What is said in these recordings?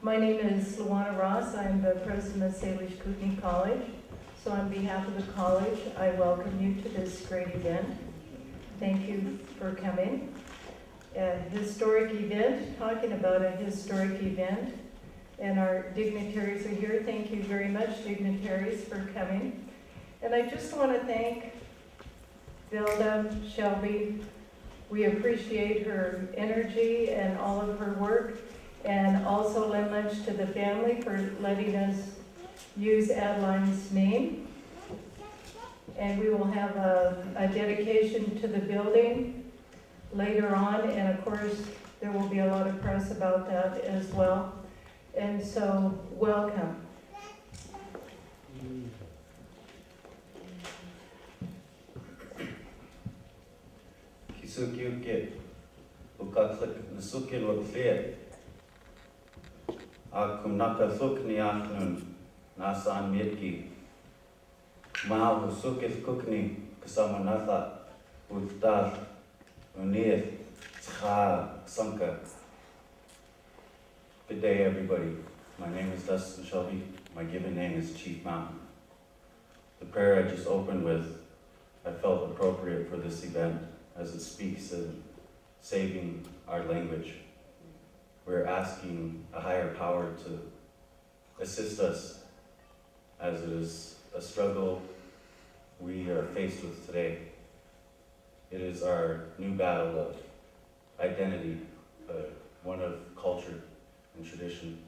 My name is Sonya Ross. I'm the president of Salish Kootenai College. So on behalf of the college, I welcome you to this great event. Thank you for coming. A historic event, talking about a historic event. And our dignitaries are here. Thank you very much, dignitaries, for coming. And I just want to thank Vilda Shelby. We appreciate her energy and all of her work. And also lend much to the family for letting us use Adeline's name. And we will have a dedication to the building later on, and of course there will be a lot of press about that as well. And so, welcome. Kisukyuke, ukatlik nasukin wakfir. Akum nakathuk ni afnun nasan mirki. Mahal sukif kukni kasama natha uttar unir tcha sanka. Good day, everybody. My name is Dustin Shelby. My given name is Chief Mountain. The prayer I just opened with, I felt appropriate for this event as it speaks of saving our language. We're asking a higher power to assist us as it is a struggle we are faced with today. It is our new battle of identity, one of culture and tradition.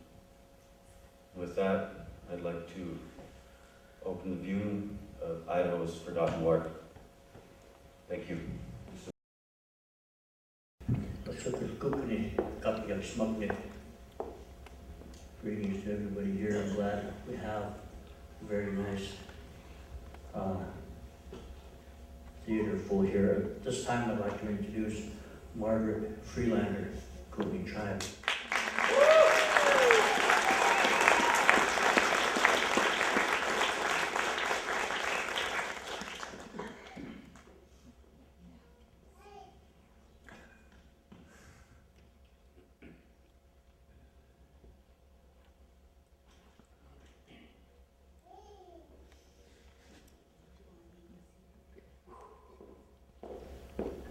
With that, I'd like to open the viewing of Idaho's Forgotten War. Thank you. Greetings to everybody here. I'm glad we have a very nice theater full here. At this time, I'd like to introduce Margaret Friedlander, Kootenai Tribe.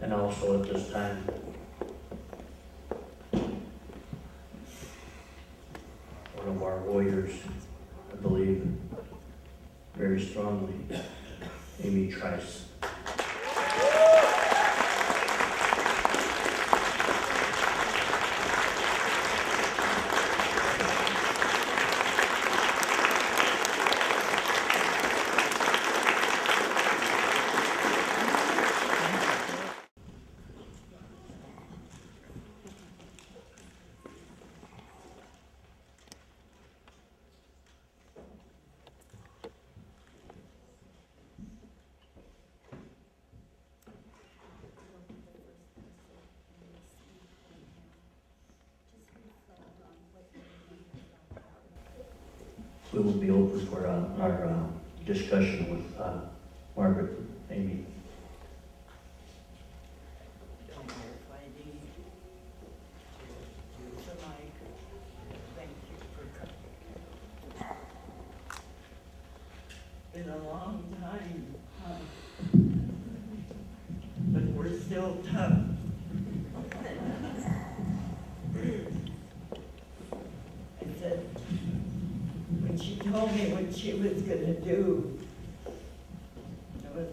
And also at this time, one of our warriors, I believe, very strongly, Amy Trice. We will be open for our discussion with Margaret, Amy. Don't care if I need to use the mic. Thank you for coming. Been a long time, huh? But we're still tough. I said, when she told me what she was gonna do, it was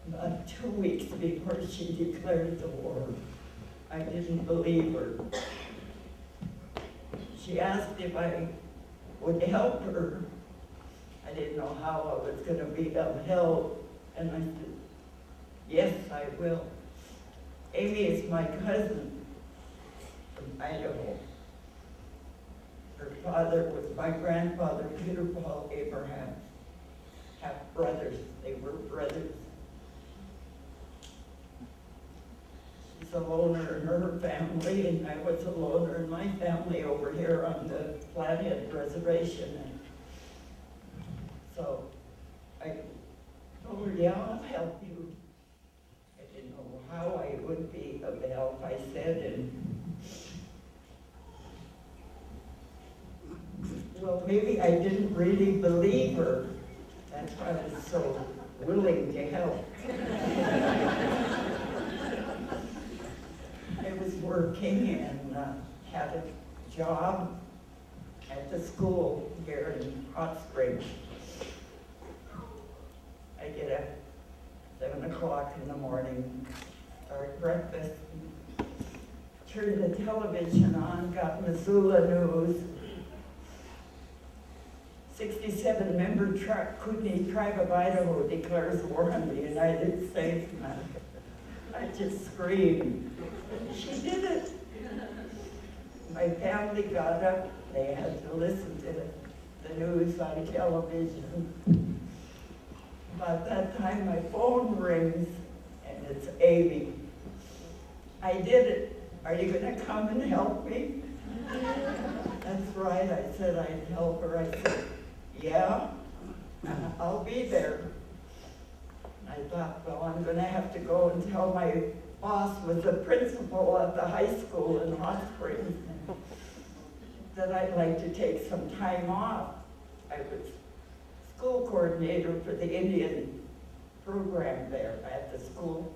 about 2 weeks before she declared the war. I didn't believe her. She asked if I would help her. I didn't know how I was gonna be of help, and I said, yes, I will. Amy is my cousin from Idaho. Her father was my grandfather, Peter Paul Abraham, half brothers. They were brothers. She's a loner in her family, and I was a loner in my family over here on the Flathead Reservation. And so I told her, yeah, I'll help you. I didn't know how I would be of help, I said, and thought maybe I didn't really believe her. That's why I was so willing to help. I was working and had a job at the school here in Hot Springs. I get up 7 o'clock in the morning, start breakfast, turn the television on, got Missoula News. 67-member Kootenai tribe of Idaho declares war on the United States. I just screamed. She did it. My family got up. They had to listen to the news on television. About that time, my phone rings, and it's Amy. I did it. Are you going to come and help me? That's right. I said I'd help her. I said, yeah, I'll be there. I thought, well, I'm going to have to go and tell my boss was the principal at the high school in Hot Springs that I'd like to take some time off. I was school coordinator for the Indian program there at the school.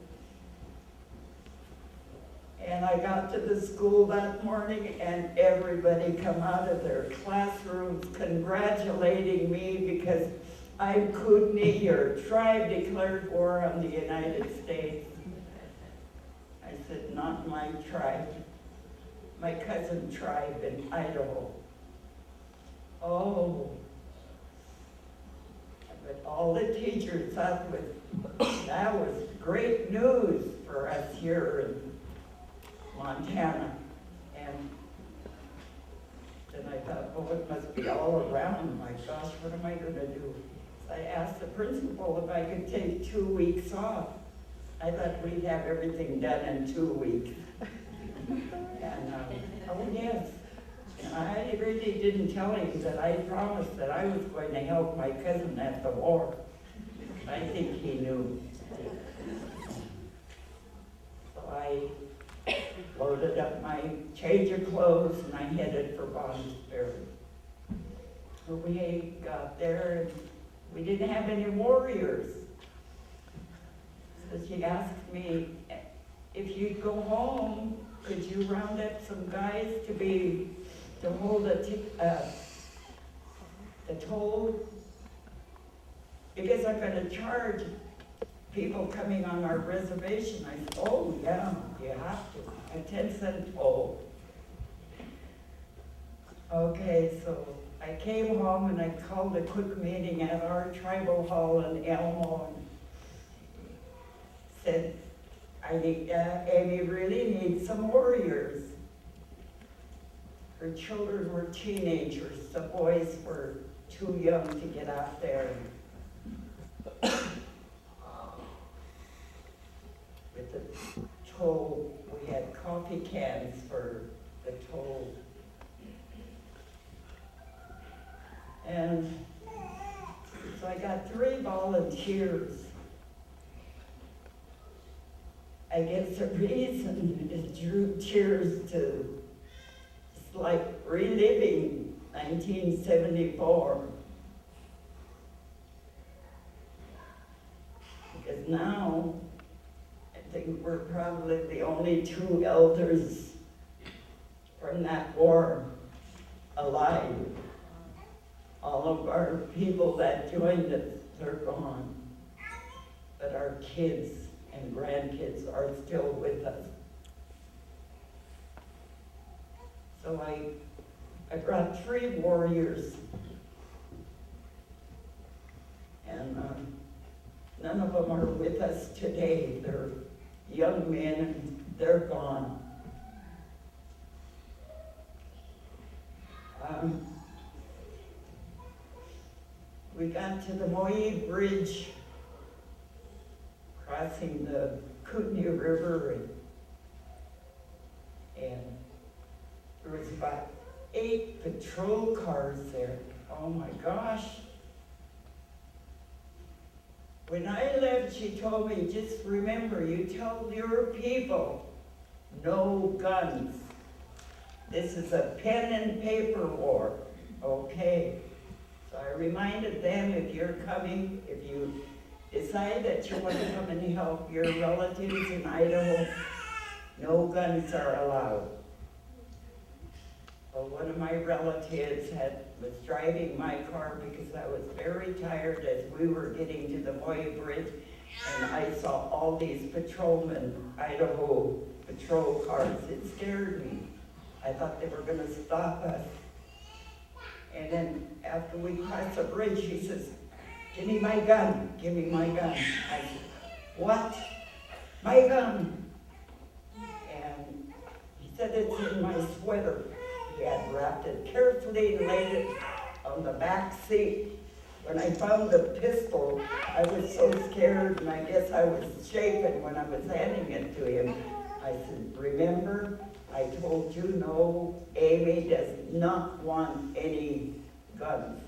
And I got to the school that morning and everybody come out of their classrooms congratulating me because I'm Kootenai, your tribe declared war on the United States. I said, not my tribe, my cousin tribe in Idaho. Oh, but all the teachers thought that was great news for us here in Montana. And then I thought, oh, it must be all around. My gosh, what am I going to do? So I asked the principal if I could take 2 weeks off. I thought we'd have everything done in 2 weeks. And, oh yes. And I really didn't tell him that I promised that I was going to help my cousin at the war. I think he knew. So I loaded up my change of clothes and I headed for Bonners Ferry. So we got there and we didn't have any warriors. So she asked me, if you'd go home, could you round up some guys to hold the toll? Because I'm going to charge people coming on our reservation. I said, oh yeah, you have to, a 10-cent toll. Okay, so I came home and I called a quick meeting at our tribal hall in Elmo and said, Amy really needs some warriors. Her children were teenagers. The boys were too young to get out there. With the toll, we had coffee cans for the toll. And so I got 3 volunteers. I guess the reason it drew tears to, it's like reliving 1974. Because now, I think we're probably the only 2 elders from that war alive. All of our people that joined us, they're gone. But our kids and grandkids are still with us. So I brought 3 warriors. And none of them are with us today. They're young men and they're gone. We got to the Moyi Bridge, crossing the Kootenai River, and there was about 8 patrol cars there. Oh my gosh. When I left, she told me, just remember, you tell your people, no guns. This is a pen and paper war. Okay. So I reminded them, if you're coming, if you decide that you want to come and help your relatives in Idaho, no guns are allowed. Well, one of my relatives was driving my car because I was very tired as we were getting to the Moya Bridge, and I saw all these patrolmen, Idaho patrol cars. It scared me. I thought they were gonna stop us. And then after we crossed the bridge, he says, "Give me my gun, give me my gun." I said, "What? My gun?" And he said, "It's in my sweater." He had wrapped it carefully and laid it on the back seat. When I found the pistol, I was so scared, and I guess I was shaking when I was handing it to him. I said, "Remember, I told you no, Amy does not want any guns."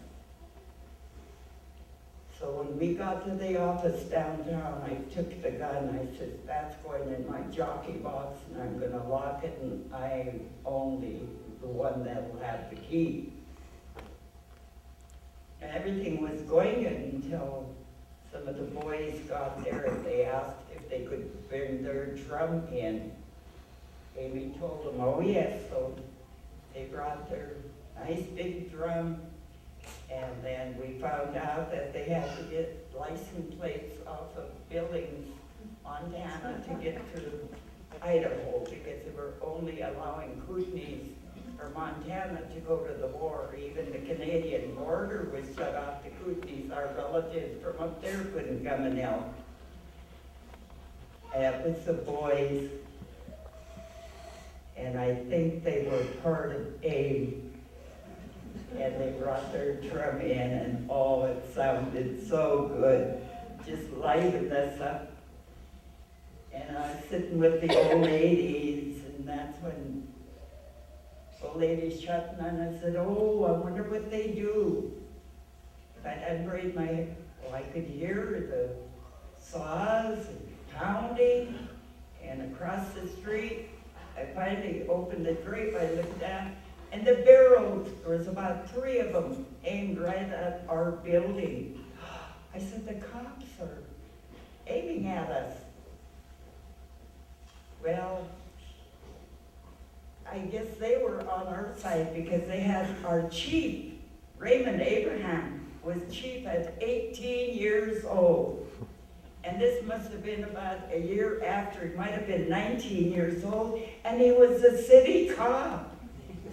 So when we got to the office downtown, I took the gun. I said, "That's going in my jockey box, and I'm gonna lock it, and I'm only the one that will have the key." And everything was going until some of the boys got there and they asked if they could bring their drum in. Amy told them, "Oh yes." So they brought their nice big drum, and then we found out that they had to get license plates off of Billings, Montana to get to Idaho, because they were only allowing Kootenays or Montana to go to the war. Even the Canadian border was shut off to Kootenays. Our relatives from up there couldn't come and help. And it was the boys, and I think they were part of AIM, and they brought their drum in, and oh, it sounded so good. Just livened us up. And I was sitting with the old ladies, and that's when old lady shut, and I said, "Oh, I wonder what they do." But I unbraided my hair. Well, I could hear the saws and pounding, and across the street, I finally opened the drape. I looked down, and the barrels, there was about 3 of them aimed right at our building. I said, "The cops are aiming at us." Well, I guess they were on our side because they had our chief, Raymond Abraham, was chief at 18 years old. And this must have been about a year after. He might have been 19 years old, and he was a city cop.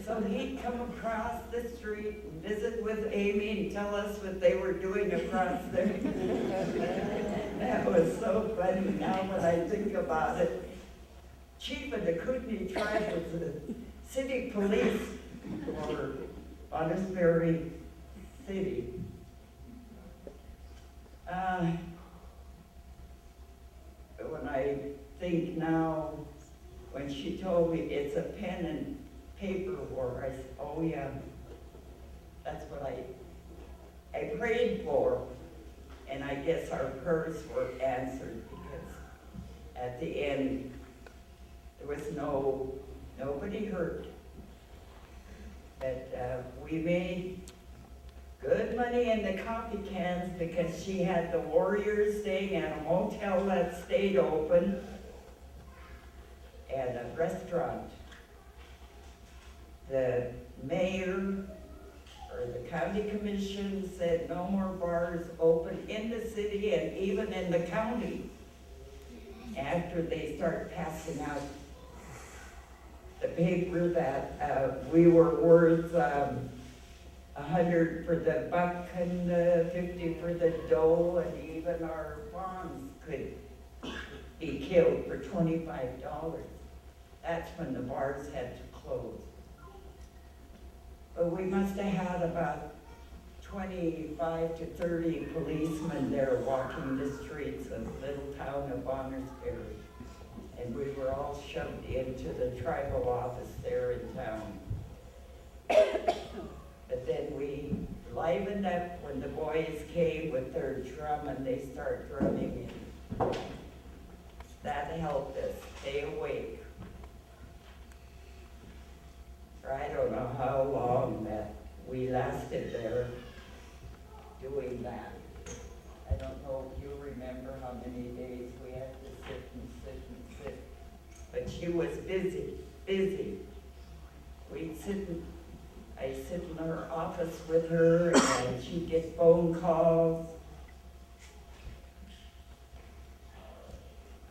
So he'd come across the street and visit with Amy and tell us what they were doing across there. That was so funny now when I think about it. Chief of the Kootenai tribe was the city police for Bonners Ferry City. When I think now, when she told me it's a pen and paper war, I said, "Oh yeah, that's what I prayed for." And I guess our prayers were answered, because at the end, there was nobody hurt. But we made good money in the coffee cans because she had the Warriors staying at a motel that stayed open and a restaurant. The mayor or the county commission said no more bars open in the city and even in the county after they start passing out the paper that we were worth 100 for the buck and 50 for the dough, and even our bonds could be killed for $25. That's when the bars had to close. But we must have had about 25 to 30 policemen there walking the streets of the little town of Bonners Ferry. And we were all shoved into the tribal office there in town. But then we livened up when the boys came with their drum and they start drumming, and that helped us stay awake. For I don't know how long that we lasted there doing that. I don't know if you remember how many days we had to sit and sit and sit. But she was busy. I'd sit in her office with her and she'd get phone calls.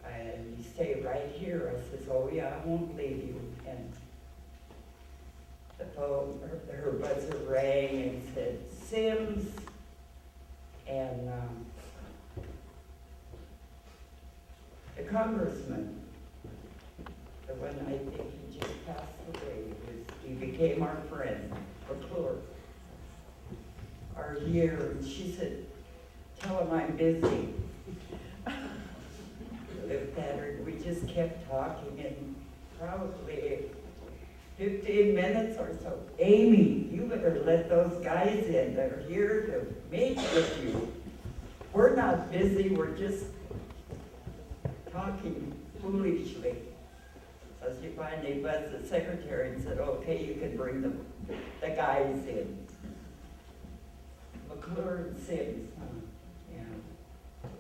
And you stay right here. I says, oh yeah, I won't leave you. And the phone, her buzzer rang and said, Sims. And the congressman, the one I think he just passed away, he became our friend, McClure, are here. And she said, tell him I'm busy. Looked at her, and we just kept talking, and probably 15 minutes or so. Amy, you better let those guys in. They're here to meet with you. We're not busy, we're just talking foolishly. So she finally buzzed the secretary and said, okay, you can bring the guys in. McClure and Sims, huh? Yeah.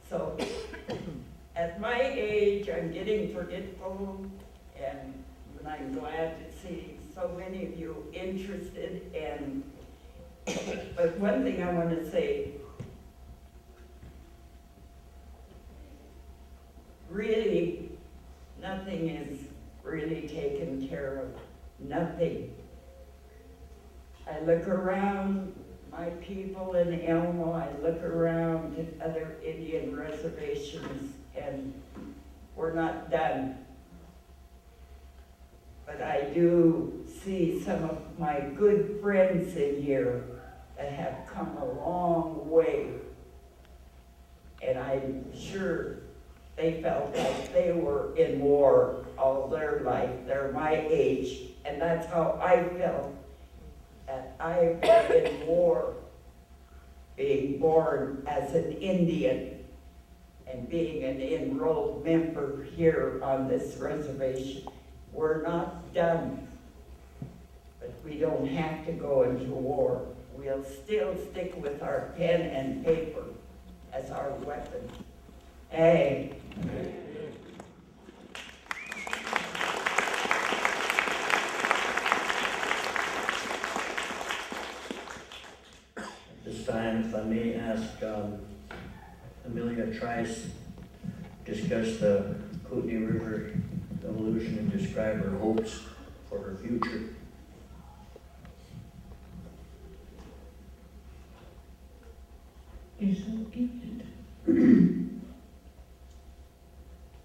So, at my age, I'm getting forgetful, and I'm glad to see so many of you interested. And but one thing I want to say, really, nothing is really taken care of. Nothing. I look around my people in Elmo, I look around at other Indian reservations, and we're not done. But I do see some of my good friends in here that have come a long way. And I'm sure they felt like they were in war all their life. They're my age, and that's how I felt. That I've been in war, being born as an Indian and being an enrolled member here on this reservation. We're not done, but we don't have to go into war. We'll still stick with our pen and paper as our weapon. Hey. This time, if I may ask Amelia Trice, discuss the Kootenai River evolution and describe her hopes for her future. You're so gifted.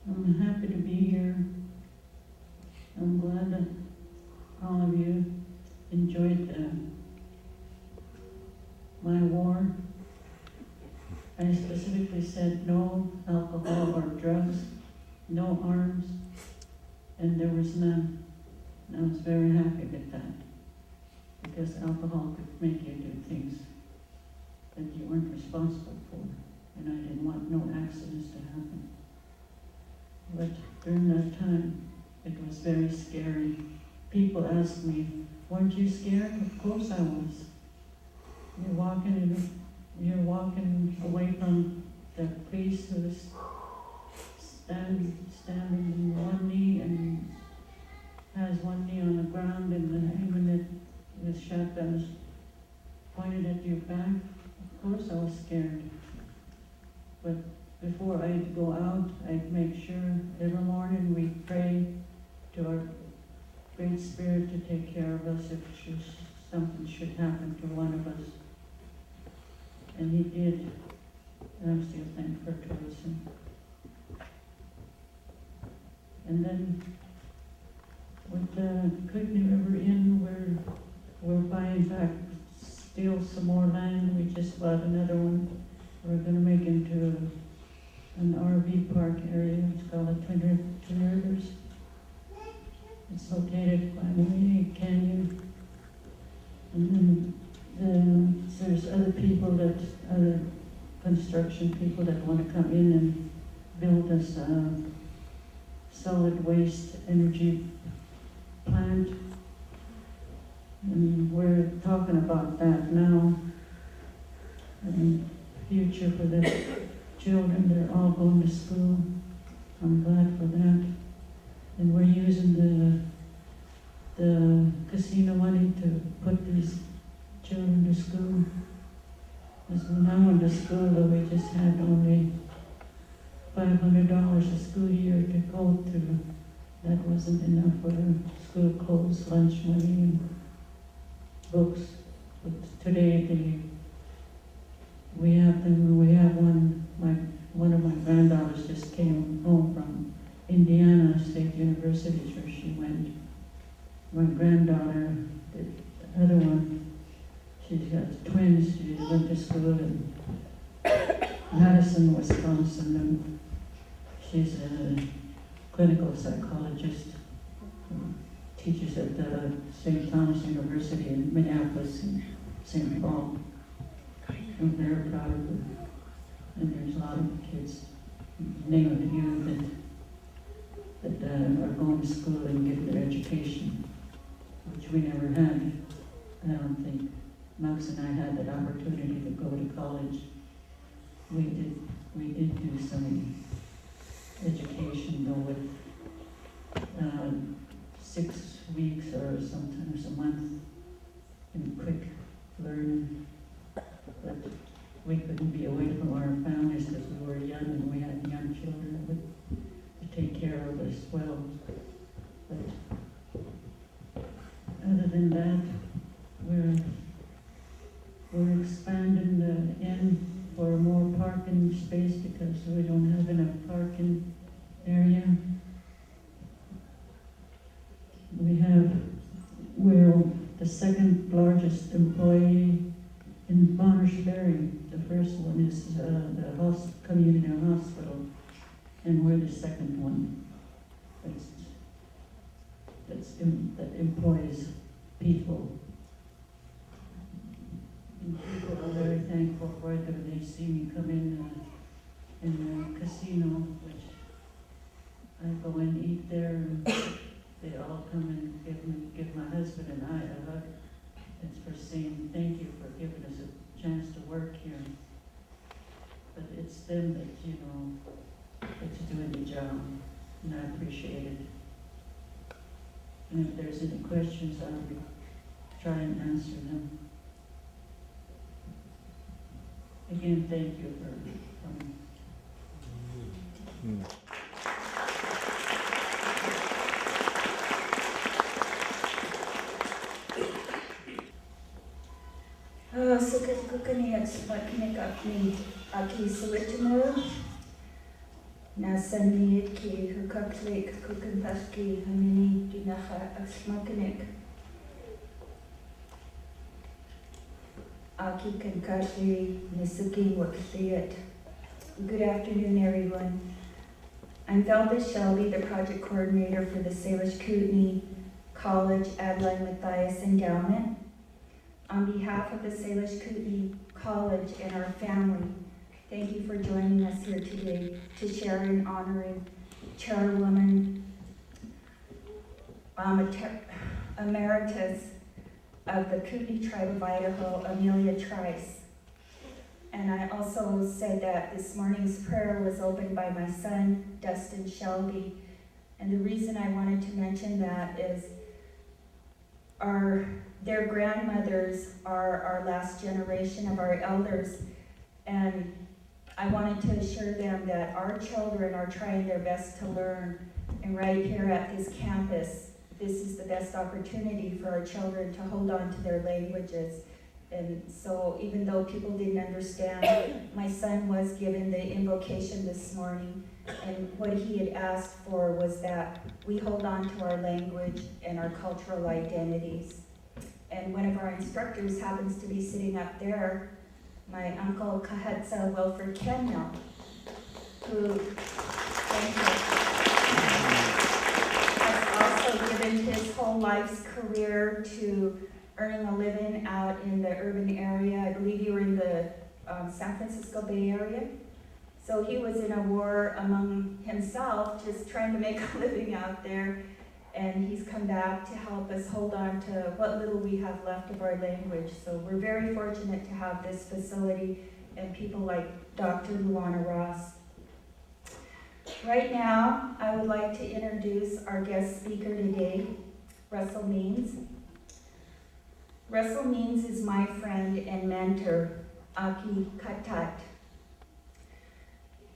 I'm happy to be here. I'm glad that all of you enjoyed my war. I specifically said no alcohol or drugs, no arms, and there was none. And I was very happy with that, because alcohol could make you do things that you weren't responsible for, and I didn't want no accidents to happen. But during that time, it was very scary. People asked me, weren't you scared? Of course I was. You're walking away from the priest who was standing on one knee and has one knee on the ground, and the hangman with shotguns pointed at your back. Of course I was scared. But before I'd go out, I'd make sure every morning we'd pray to our Great Spirit to take care of us if something should happen to one of us. And he did. And I'm still thankful towards him. And then with the Kootenai River Inn, we're buying back still some more land. We just bought another one. We're going to make into an RV park area. It's called the Twin Rivers. It's located by the Mini Canyon. And then there's other construction people that want to come in and build us a solid waste energy plant. And we're talking about that now. And future for the children, they're all going to school. I'm glad for that. And we're using the casino money to put these children to school. Because when I went to school, we just had only $500 a school year to go through. That wasn't enough for the school clothes, lunch money, and books. But today, we have them. We have one of my granddaughters just came home from Indiana State University, where she went. My granddaughter, the other one, she's got twins. She went to school in Madison, Wisconsin, and she's a clinical psychologist who teaches at the St. Thomas University in Minneapolis and St. Paul. I'm very proud of her. And there's a lot of kids, name of you, that are going to school and getting their education, which we never had. I don't think Max and I had that opportunity to go to college. We did do some education, though, with 6 weeks or sometimes a month in quick learning. But we couldn't be away from our families because we were young and we had young children to take care of as well. But other than that, we're expanding the inn for more parking space because we don't have enough parking area. We're the second largest employee in Bonners Ferry. The first one is the community hospital, and we're the second one that employs people. And people are very thankful for it when they see me come in the casino, which I go and eat there, and they all come and give my husband and I a hug. It's for saying thank you for giving us a chance to work here. But it's them that's doing the job, and I appreciate it. And if there's any questions, I'll try and answer them. Again, thank you for coming. Sukat kukani at sabat kinakapni aki sawitamo na sandiit ki hukaklik kukanpaski hamini dinaha asmakanik aki kankashri nisuki wakthiyat. Good afternoon, everyone. I'm Velda Shelby, the project coordinator for the Salish Kootenai College Arlee Matthias Endowment. On behalf of the Salish Kootenai College and our family, thank you for joining us here today to share in honoring Chairwoman Emeritus of the Kootenai Tribe of Idaho, Amelia Trice. And I also said that this morning's prayer was opened by my son, Dustin Shelby. And the reason I wanted to mention that is their grandmothers are our last generation of our elders, and I wanted to assure them that our children are trying their best to learn, and right here at this campus, this is the best opportunity for our children to hold on to their languages. And so even though people didn't understand, my son was given the invocation this morning, and what he had asked for was that we hold on to our language and our cultural identities. And one of our instructors happens to be sitting up there, my uncle Kahetsa Wilford Kenyo, who has also given his whole life's career to earning a living out in the urban area. I believe you were in the San Francisco Bay Area. So he was in a war among himself, just trying to make a living out there. and he's come back to help us hold on to what little we have left of our language. So we're very fortunate to have this facility and people like Dr. Luana Ross. Right now, I would like to introduce our guest speaker today, Russell Means. Russell Means is my friend and mentor, Aki Katat.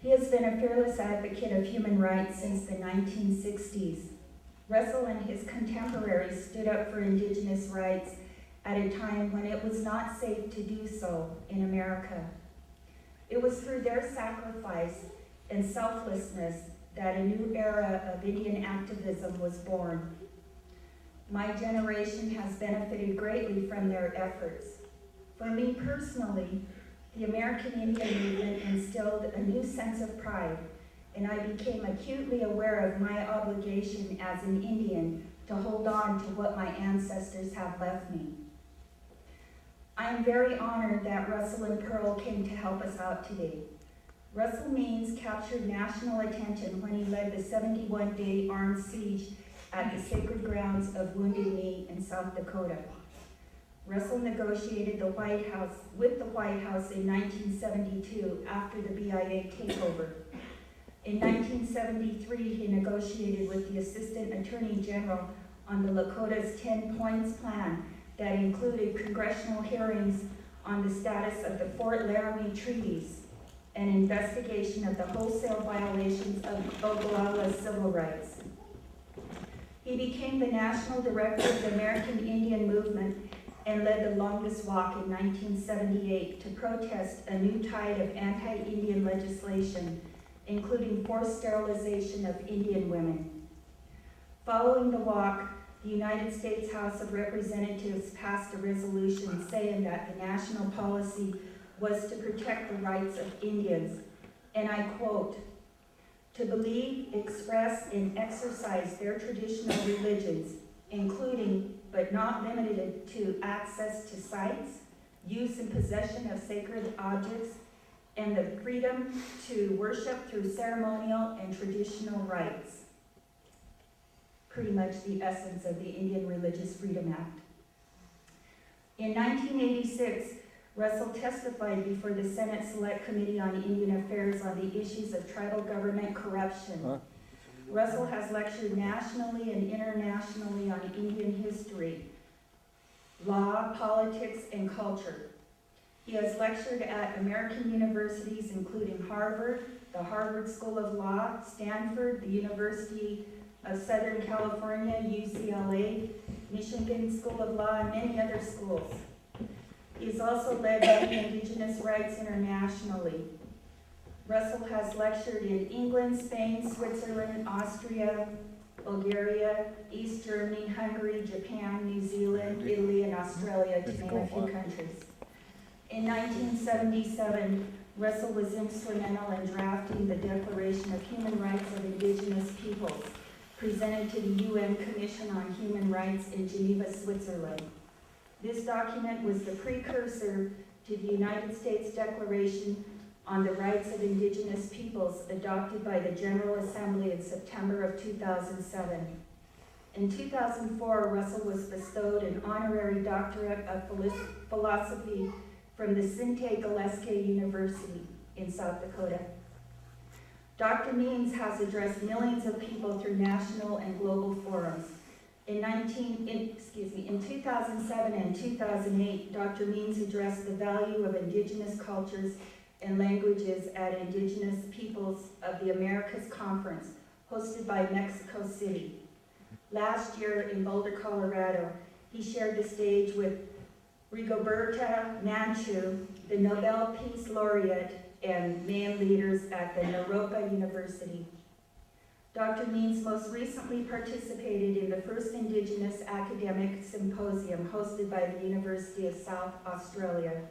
He has been a fearless advocate of human rights since the 1960s. Russell and his contemporaries stood up for Indigenous rights at a time when it was not safe to do so in America. It was through their sacrifice and selflessness that a new era of Indian activism was born. My generation has benefited greatly from their efforts. For me personally, the American Indian movement instilled a new sense of pride, and I became acutely aware of my obligation as an Indian to hold on to what my ancestors have left me. I am very honored that Russell and Pearl came to help us out today. Russell Means captured national attention when he led the 71-day armed siege at the sacred grounds of Wounded Knee in South Dakota. Russell negotiated with the White House in 1972 after the BIA takeover. In 1973, he negotiated with the Assistant Attorney General on the Lakota's 10 Points Plan that included congressional hearings on the status of the Fort Laramie treaties, an investigation of the wholesale violations of Oglala's civil rights. He became the National Director of the American Indian Movement and led the longest walk in 1978 to protest a new tide of anti-Indian legislation, including forced sterilization of Indian women. Following the walk, the United States House of Representatives passed a resolution saying that the national policy was to protect the rights of Indians, and I quote, "to believe, express, and exercise their traditional religions, including but not limited to access to sites, use and possession of sacred objects, and the freedom to worship through ceremonial and traditional rites." Pretty much the essence of the Indian Religious Freedom Act. In 1986, Russell testified before the Senate Select Committee on Indian Affairs on the issues of tribal government corruption. Russell has lectured nationally and internationally on Indian history, law, politics, and culture. He has lectured at American universities including Harvard, the Harvard School of Law, Stanford, the University of Southern California, UCLA, Michigan School of Law, and many other schools. He has also led many Indigenous rights internationally. Russell has lectured in England, Spain, Switzerland, Austria, Bulgaria, East Germany, Hungary, Japan, New Zealand, Italy, and Australia, to name a few countries. In 1977, Russell was instrumental in drafting the Declaration of Human Rights of Indigenous Peoples, presented to the UN Commission on Human Rights in Geneva, Switzerland. This document was the precursor to the United States Declaration on the Rights of Indigenous Peoples adopted by the General Assembly in September of 2007. In 2004, Russell was bestowed an honorary doctorate of philosophy from the Sinte Gillespie University in South Dakota. Dr. Means has addressed millions of people through national and global forums. In 2007 and 2008, Dr. Means addressed the value of Indigenous cultures and languages at Indigenous Peoples of the Americas Conference, hosted by Mexico City. Last year in Boulder, Colorado, he shared the stage with Rigoberta Menchú, the Nobel Peace Laureate, and man leaders at the Naropa University. Dr. Means most recently participated in the first Indigenous Academic Symposium hosted by the University of South Australia.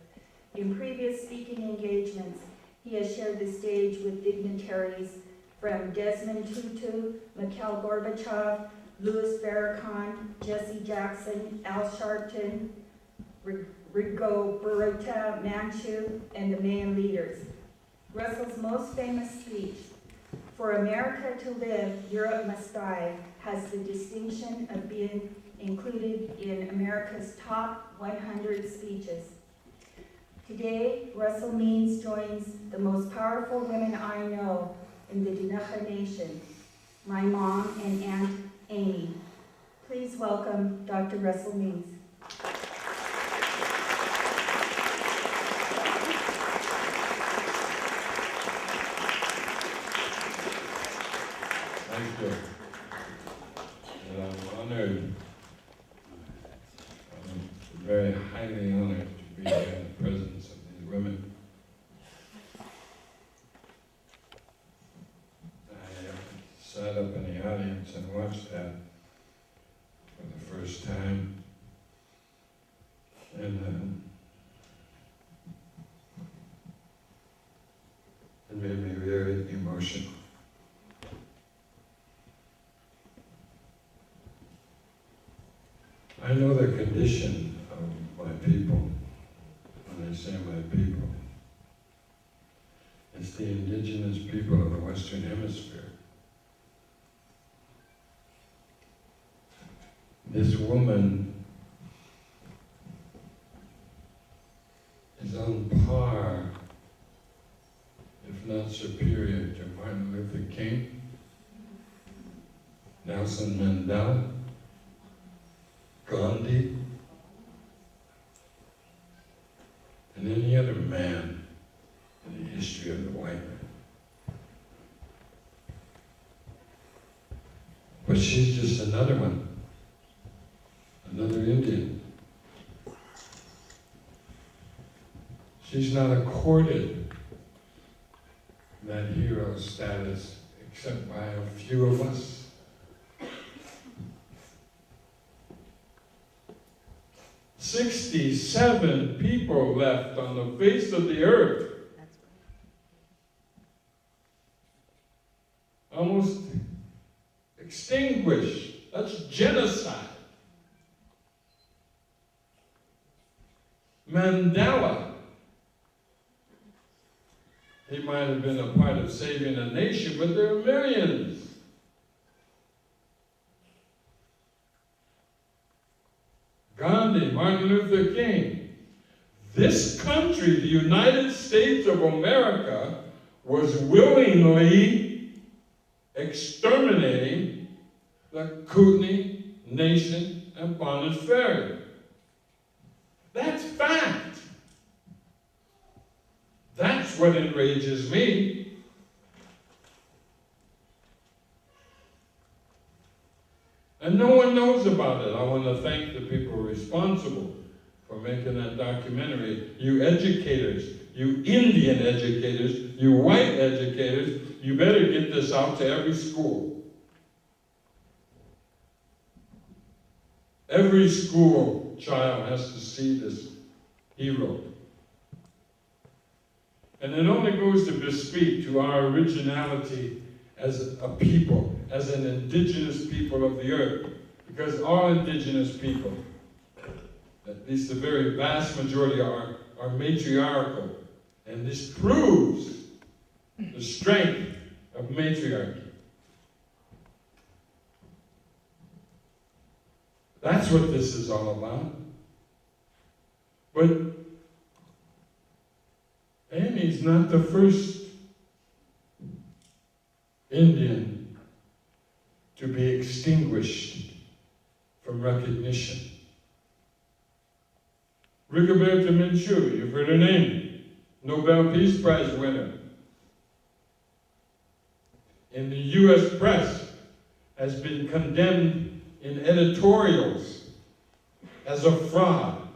In previous speaking engagements, he has shared the stage with dignitaries from Desmond Tutu, Mikhail Gorbachev, Louis Farrakhan, Jesse Jackson, Al Sharpton, Rigoberta Menchú, and the Mayan leaders. Russell's most famous speech, For America to live, Europe must die has the distinction of being included in America's top 100 speeches. Today, Russell Means joins the most powerful women I know in the Dinucha Nation, my mom and Aunt Amy. Please welcome Dr. Russell Means. Thank you. And I'm honored, I'm very highly honored to be here in the presence of these women. I sat up in the audience and watched that for the first time. And it made me very emotional. I know the condition of my people. When I say my people, it's the indigenous people of the Western Hemisphere. This woman is on par, if not superior, to Martin Luther King, Nelson Mandela, Gandhi, and any other man in the history of the white man. But she's just another one, another Indian. She's not accorded that hero status except by a few of us. 67 people left on the face of the earth. Almost extinguished. That's genocide. Mandela, he might have been a part of saving a nation, but there are millions. Gandhi, Martin Luther King. This country, the United States of America, was willingly exterminating the Kootenai Nation and Bonners Ferry. That's fact. That's what enrages me. And no one knows about it. I want to thank the people responsible for making that documentary. You educators, you Indian educators, you white educators, you better get this out to every school. Every school child has to see this hero. And it only goes to bespeak to our originality as a people, as an indigenous people of the earth. Because all indigenous people, at least the very vast majority, are matriarchal. And this proves the strength of matriarchy. That's what this is all about. But Amy's not the first Indian to be extinguished from recognition. Rigoberta Menchú, you've heard her name, Nobel Peace Prize winner. In the US press, has been condemned in editorials as a fraud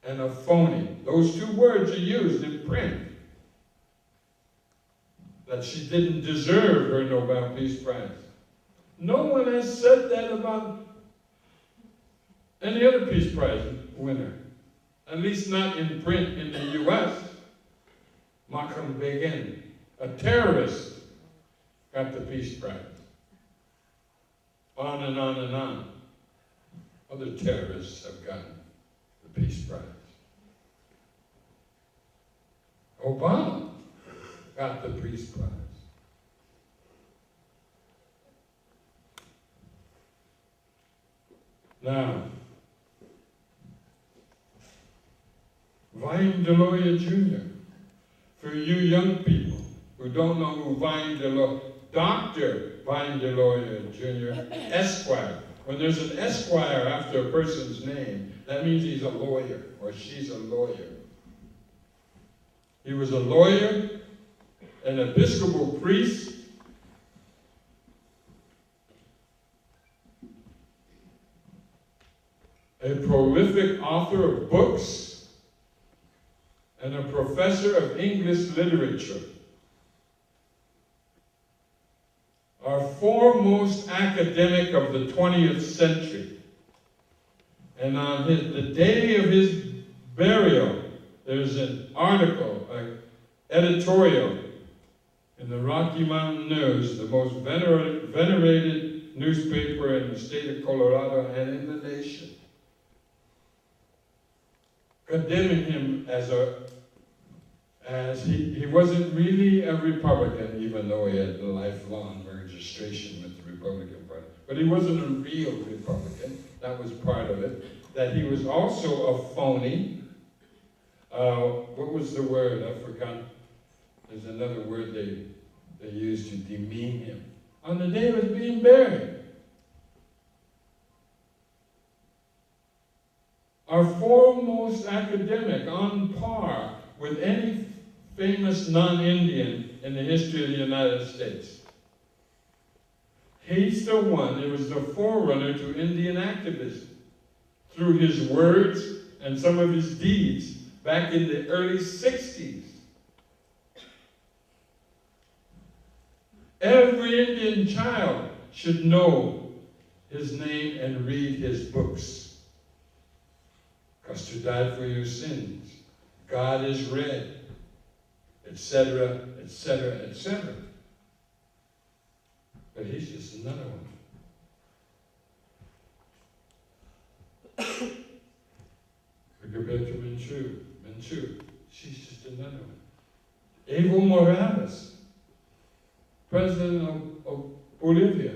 and a phony. Those two words are used in print. That she didn't deserve her Nobel Peace Prize. No one has said that about any other Peace Prize winner. At least not in print in the US. Malcolm Begin, a terrorist, got the Peace Prize. On and on and on. Other terrorists have gotten the Peace Prize. Obama got the Peace Prize. Now, Vine Deloya Jr., for you young people who don't know who Vine Deloya, Dr. Vine Deloya Jr., Esquire. When there's an Esquire after a person's name, that means he's a lawyer or she's a lawyer. He was a lawyer, an Episcopal priest, a prolific author of books, and a professor of English literature. Our foremost academic of the 20th century. And on the day of his burial, there's an article, an editorial in the Rocky Mountain News, the most venerated newspaper in the state of Colorado and in the nation, condemning him as he wasn't really a Republican, even though he had a lifelong registration with the Republican Party. But he wasn't a real Republican. That was part of it. That he was also a phony. What was the word? I forgot. There's another word they used to demean him. On the day of his being buried. Our foremost academic, on par with any famous non-Indian in the history of the United States. He's the one, it was the forerunner to Indian activism through his words and some of his deeds back in the early 60s. Every Indian child should know his name and read his books. Custer died for your sins. God is red, etc., etc., etc. But he's just another one. Rigoberta Menchú, she's just another one. Evo Morales, president of Bolivia,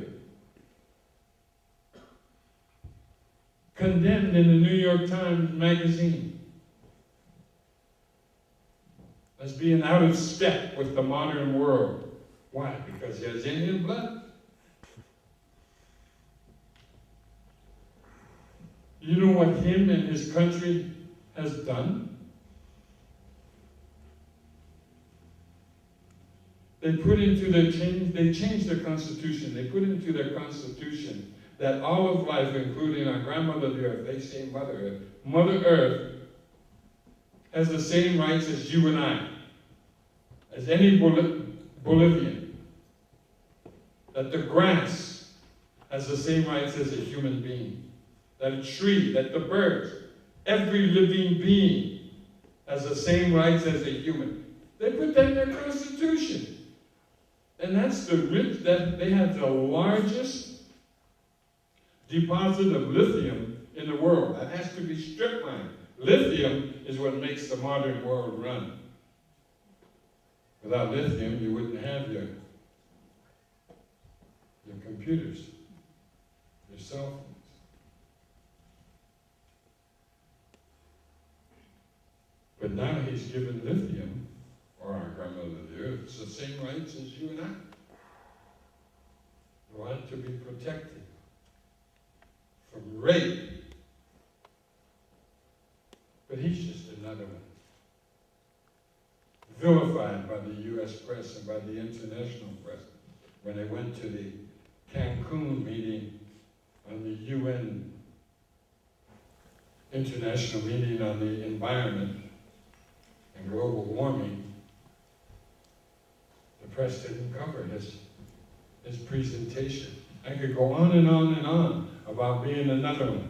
condemned in the New York Times magazine as being out of step with the modern world. Why? Because he has Indian blood. You know what him and his country has done? They changed their constitution. They put into their constitution that all of life, including our grandmother the earth, they say Mother Earth, has the same rights as you and I, as any Bolivian. That the grass has the same rights as a human being. That a tree, that the birds, every living being has the same rights as a human. They put that in their constitution. And that's that they have the largest deposit of lithium in the world. That has to be strip mined. Lithium is what makes the modern world run. Without lithium, you wouldn't have your computers, your cell phones. But now he's given lithium, or our grandmother the earth, it's the same rights as you and I. The right to be protected from rape. But he's just another one. Vilified by the U.S. press and by the international press when they went to the Cancun meeting on the UN International Meeting on the Environment and Global Warming. The press didn't cover his presentation. I could go on and on and on about being another one.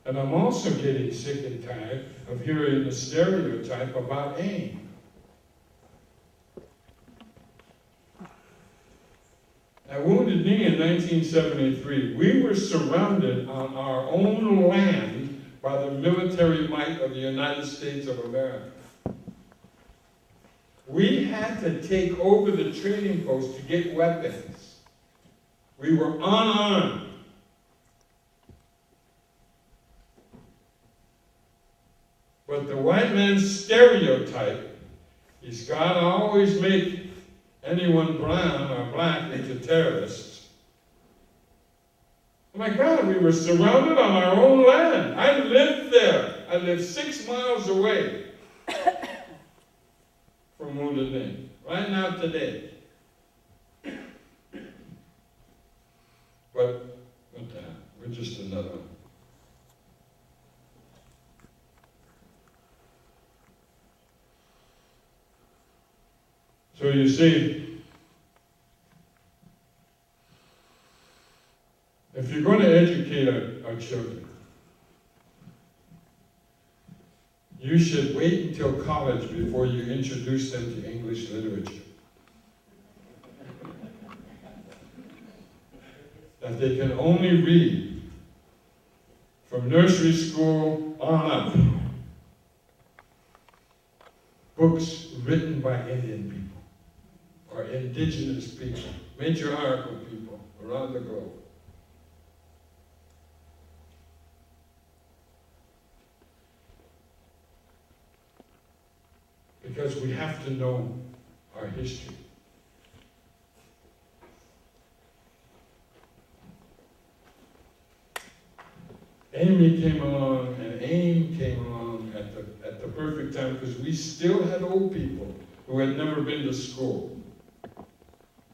And I'm also getting sick and tired of hearing the stereotype about AIM. At Wounded Knee in 1973, we were surrounded on our own land by the military might of the United States of America. We had to take over the trading post to get weapons. We were unarmed. But the white man's stereotype is God always make anyone brown or black into terrorists. Oh my God, we were surrounded on our own land. I lived there. I lived 6 miles away from Wounded Knee, right now today. But what the hell? We're just another one. So you see, if you're going to educate our children, you should wait until college before you introduce them to English literature. That they can only read from nursery school on up books written by Indian people or indigenous people, matriarchal people around the globe. Because we have to know our history. Amy came along and AIM came along at the perfect time because we still had old people who had never been to school.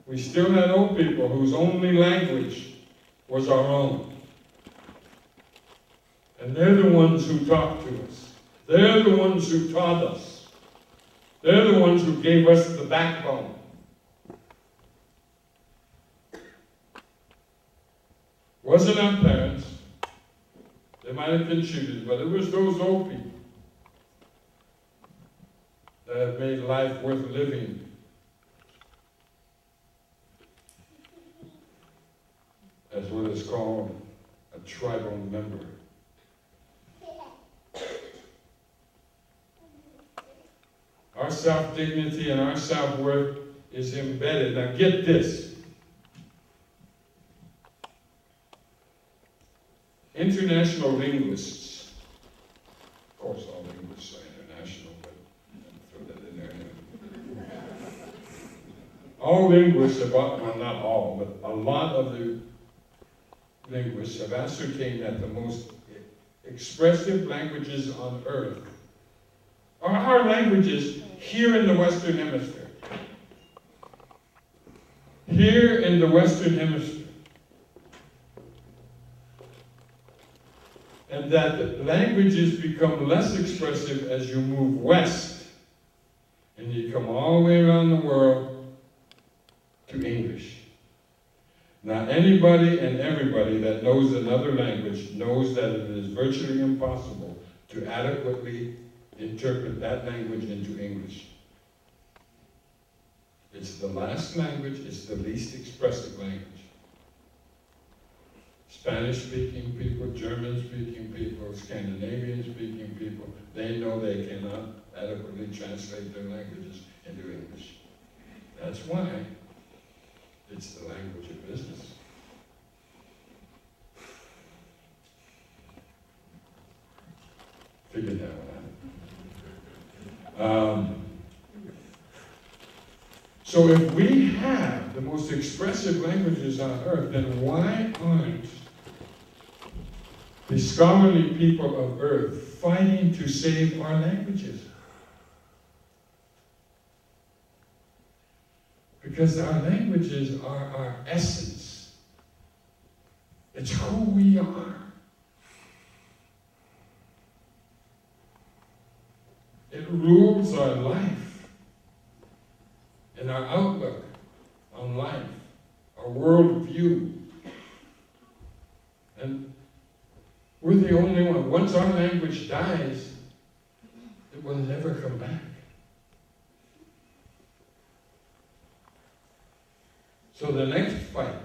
We still had old people whose only language was our own. And they're the ones who talked to us. They're the ones who taught us. They're the ones who gave us the backbone. Wasn't our parents. They might have contributed, but it was those old people that have made life worth living. As what is called a tribal member. Our self-dignity and our self-worth is embedded. Now get this. International linguists, of course all linguists are international, but I'll throw that in there. All linguists, well not all, but a lot of the linguists have ascertained that the most expressive languages on earth are our languages here in the Western Hemisphere. Here in the Western Hemisphere. And that languages become less expressive as you move west and you come all the way around the world to English. Now, anybody and everybody that knows another language knows that it is virtually impossible to adequately interpret that language into English. It's the last language, it's the least expressive language. Spanish-speaking people, German-speaking people, Scandinavian-speaking people, they know they cannot adequately translate their languages into English. That's why it's the language of business. Figured that one out. So if we have the most expressive languages on earth, then why aren't the scholarly people of earth fighting to save our languages? Because our languages are our essence. It's who we are. It rules our life and our outlook on life, our worldview. And we're the only one. Once our language dies, it will never come back. So the next fight,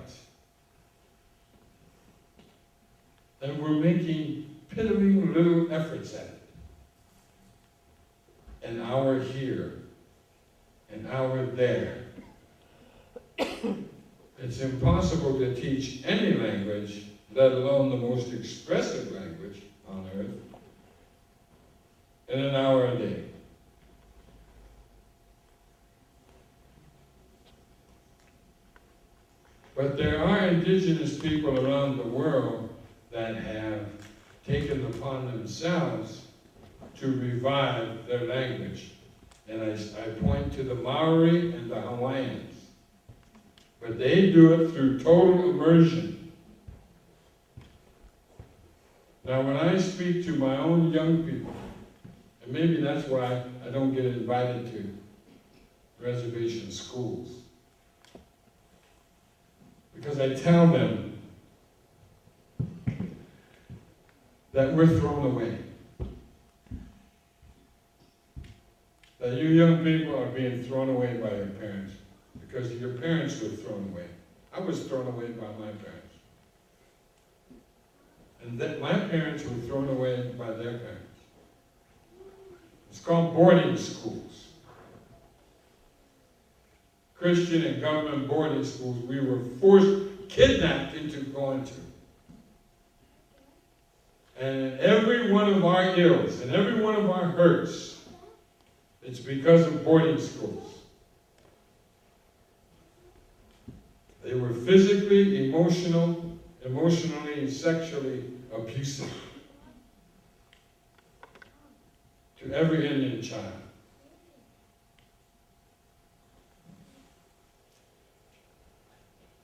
and we're making piddling little efforts at it. An hour here, an hour there. It's impossible to teach any language, let alone the most expressive language on earth, in an hour a day. But there are indigenous people around the world that have taken upon themselves to revive their language. And I point to the Maori and the Hawaiians. But they do it through total immersion. Now when I speak to my own young people, and maybe that's why I don't get invited to reservation schools, because I tell them that we're thrown away. That you young people are being thrown away by your parents because your parents were thrown away. I was thrown away by my parents. And that my parents were thrown away by their parents. It's called boarding schools. Christian and government boarding schools we were kidnapped into going to. And every one of our ills and every one of our hurts, it's because of boarding schools. They were physically, emotionally, and sexually abusive to every Indian child.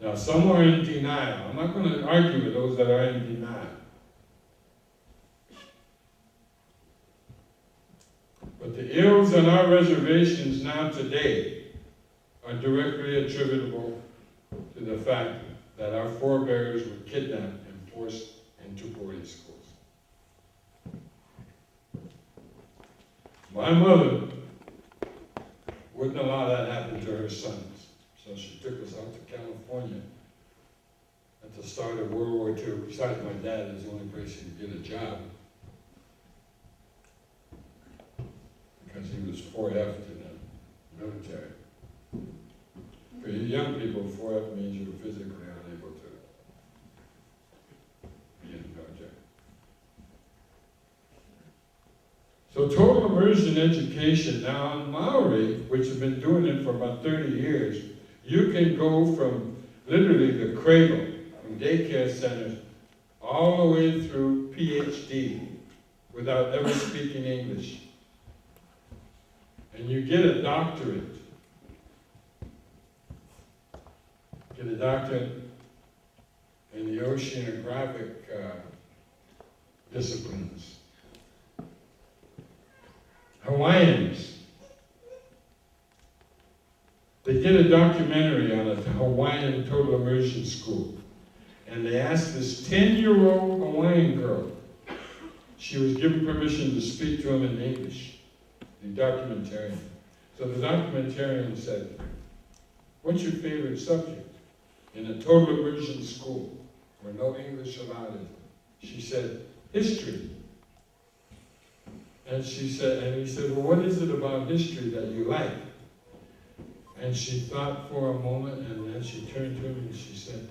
Now, some are in denial. I'm not going to argue with those that are in denial. But the ills on our reservations now today are directly attributable to the fact that our forebears were kidnapped and forced into boarding schools. My mother wouldn't allow that happen to her sons, so she took us out to California at the start of World War II. Besides my dad, is the only place he could get a job, because he was 4F in the military. For you young people, 4F means you're physically unable to be in the military. So total immersion education, now in Maori, which have been doing it for about 30 years, you can go from literally the cradle, from daycare centers, all the way through PhD without ever speaking English. And you get a doctorate. Get a doctorate in the oceanographic disciplines. Hawaiians. They did a documentary on a Hawaiian total immersion school. And they asked this 10-year-old Hawaiian girl. She was given permission to speak to him in English. The documentarian. So the documentarian said, "What's your favorite subject in a total immersion school where no English allowed it?" She said, "History." And he said, "Well, what is it about history that you like?" And she thought for a moment, and then she turned to him and she said,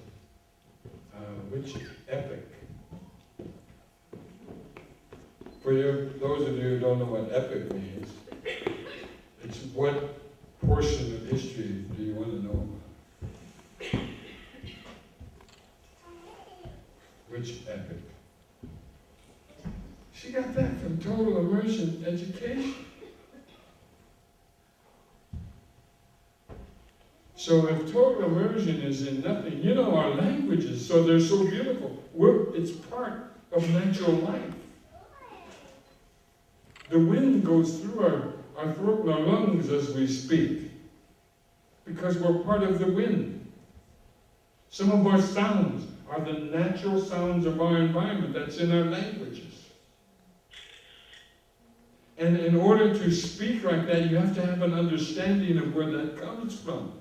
"Which epic?" For those of you who don't know what epic means, it's what portion of history do you want to know about? Which epic? She got that from total immersion education. So if total immersion is in nothing, you know our languages, so they're so beautiful. It's part of natural life. The wind goes through our throat and our lungs as we speak, because we're part of the wind. Some of our sounds are the natural sounds of our environment that's in our languages. And in order to speak like that, you have to have an understanding of where that comes from.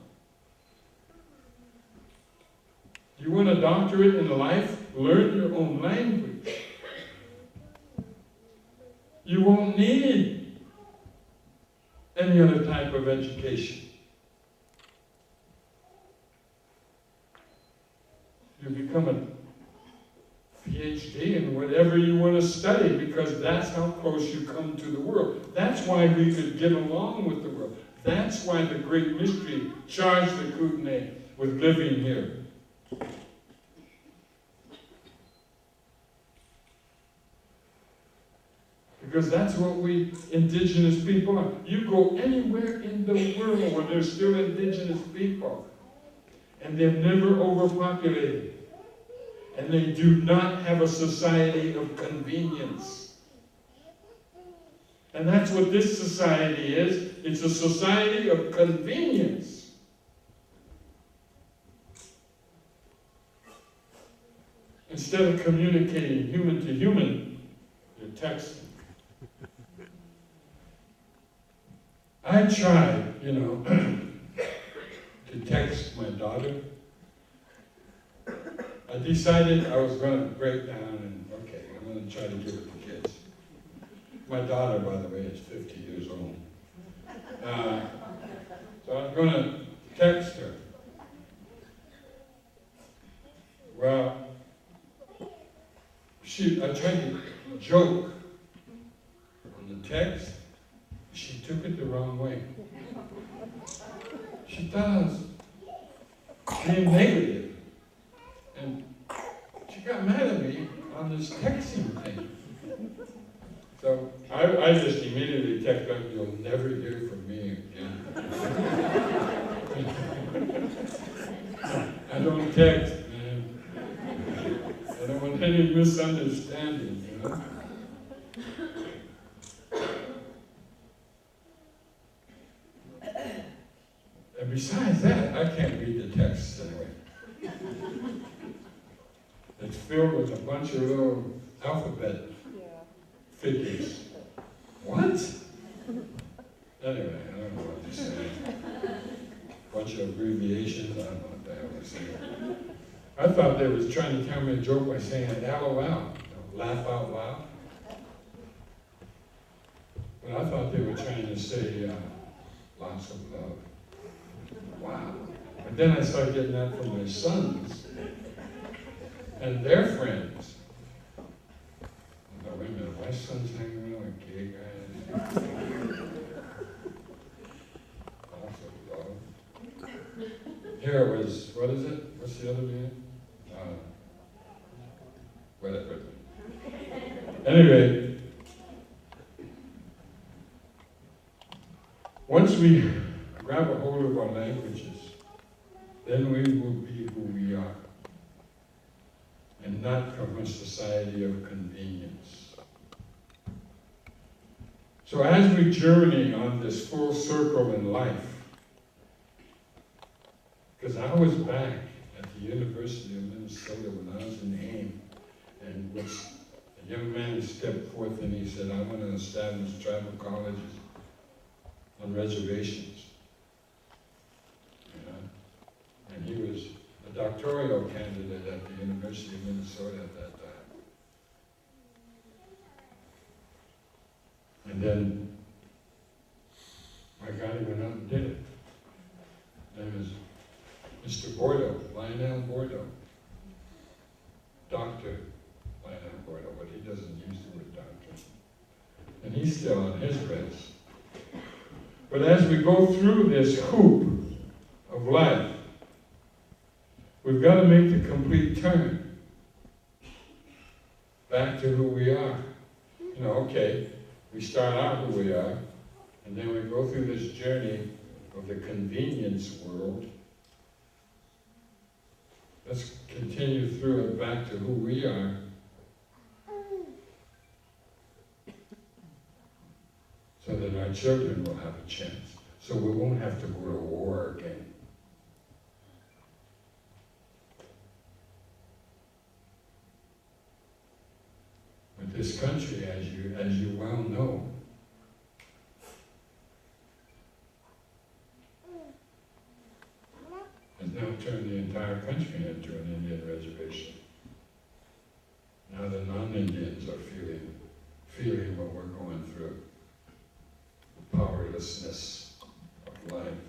You want a doctorate in life? Learn your own language. You won't need any other type of education. You become a PhD in whatever you want to study, because that's how close you come to the world. That's why we could get along with the world. That's why the great mystery charged the Kootenai with living here. Because that's what we indigenous people are. You go anywhere in the world where there's still indigenous people, and they've never overpopulated. And they do not have a society of convenience. And that's what this society is. It's a society of convenience. Instead of communicating human to human, you're texting. I tried, to text my daughter. I decided I was going to break down and, okay, I'm going to try to give it to kids. My daughter, by the way, is 50 years old. So I was going to text her. Well, I tried to joke on the text. She took it the wrong way. She thought I was being negative. And she got mad at me on this texting thing. So I just immediately texted back, "You'll never hear from me again." I don't text, man. I don't want any misunderstandings, And besides that, I can't read the texts anyway. It's filled with a bunch of little alphabet figures. What? Anyway, I don't know what to say. Bunch of abbreviations, I don't know what the hell they're saying. I thought they was trying to tell me a joke by saying LOL, laugh out loud. But I thought they were trying to say lots of love. Wow. But then I started getting that from my sons and their friends. I thought, wait a minute, my son's hanging around with gay guys. Also love. Here it was, what is it? What's the other name? Whatever. Anyway, once we grab a hold of our languages, then we will be who we are, and not from a society of convenience. So as we journey on this full circle in life, because I was back at the University of Minnesota when I was in AIM, and a young man stepped forth and he said, "I want to establish tribal colleges on reservations." And he was a doctoral candidate at the University of Minnesota at that time. And then my guy went out and did it. And it was Mr. Bordeaux, Lionel Bordeaux. Dr. Lionel Bordeaux, but he doesn't use the word doctor. And he's still on his rest. But as we go through this hoop of life, we've got to make the complete turn back to who we are. Okay, we start out who we are, and then we go through this journey of the convenience world. Let's continue through it back to who we are. So that our children will have a chance. So we won't have to go to war again. But this country, as you well know, has now turned the entire country into an Indian reservation. Now the non-Indians are feeling what we're going through. The powerlessness of life.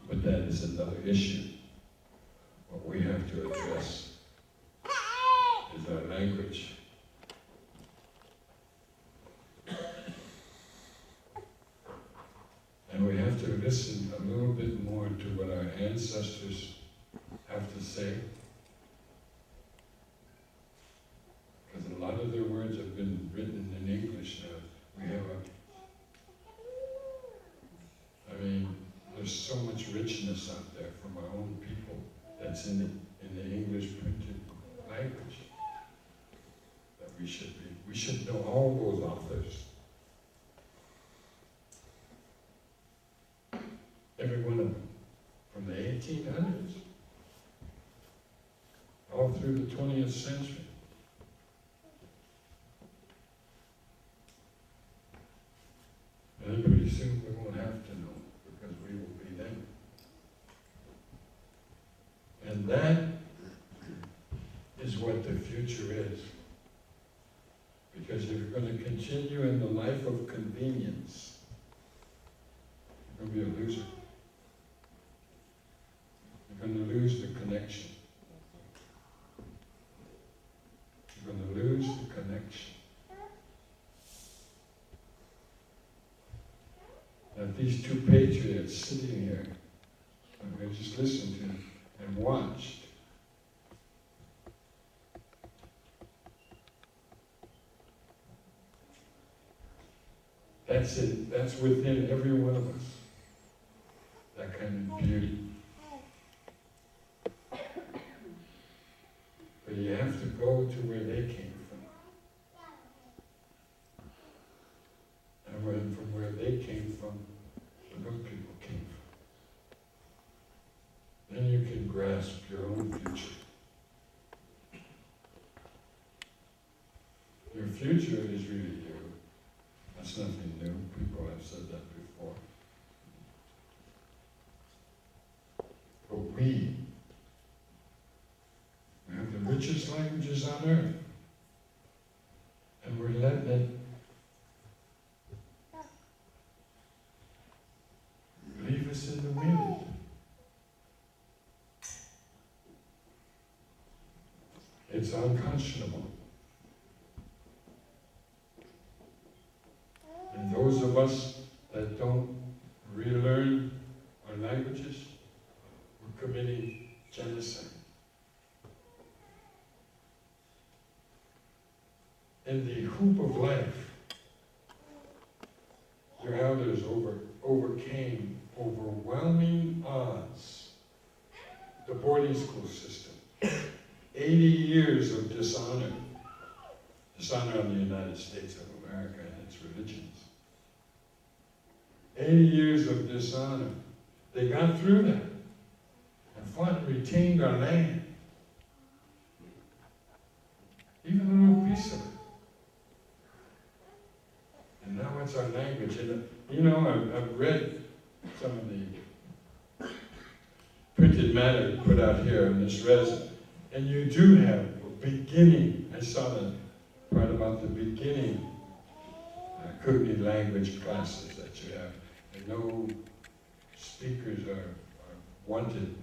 but that is another issue. What we have to address is our language. And we have to listen a little bit more to what our ancestors have to say. Because a lot of their words have been written in English now. We have there's so much richness out there from our own people that's in the English printed language that we should know all those authors. Every one of them, from the 1800s, all through the 20th century. And then pretty soon we won't have to know, because we will be them. And that is what the future is. Because if you're going to continue in the life of convenience, you're going to be a loser. You're going to lose the connection. You're going to lose the connection. That these two patriots sitting here, and we just listened to and watched, that's it. That's within every one of us. That kind of beauty. But you have to go to where they came from. And from where they came from, the good people came from. Then you can grasp your own future. Your future is really you. That's nothing new. People have said that before. But we have the richest languages on earth. And we're letting it leave us in the wind. It's unconscionable. And those of us that don't relearn our languages, we're committing genocide. In the hoop of life, your elders overcame overwhelming odds. The boarding school system, 80 years of dishonor on the United States of America and its religions. 80 years of dishonor. They got through that and fought and retained our land. Even a little piece of it. And now it's our language. And I've read some of the printed matter put out here in this resin. And you do have a beginning. I saw the part about the beginning Kootenai language classes that you have. And no speakers are wanted,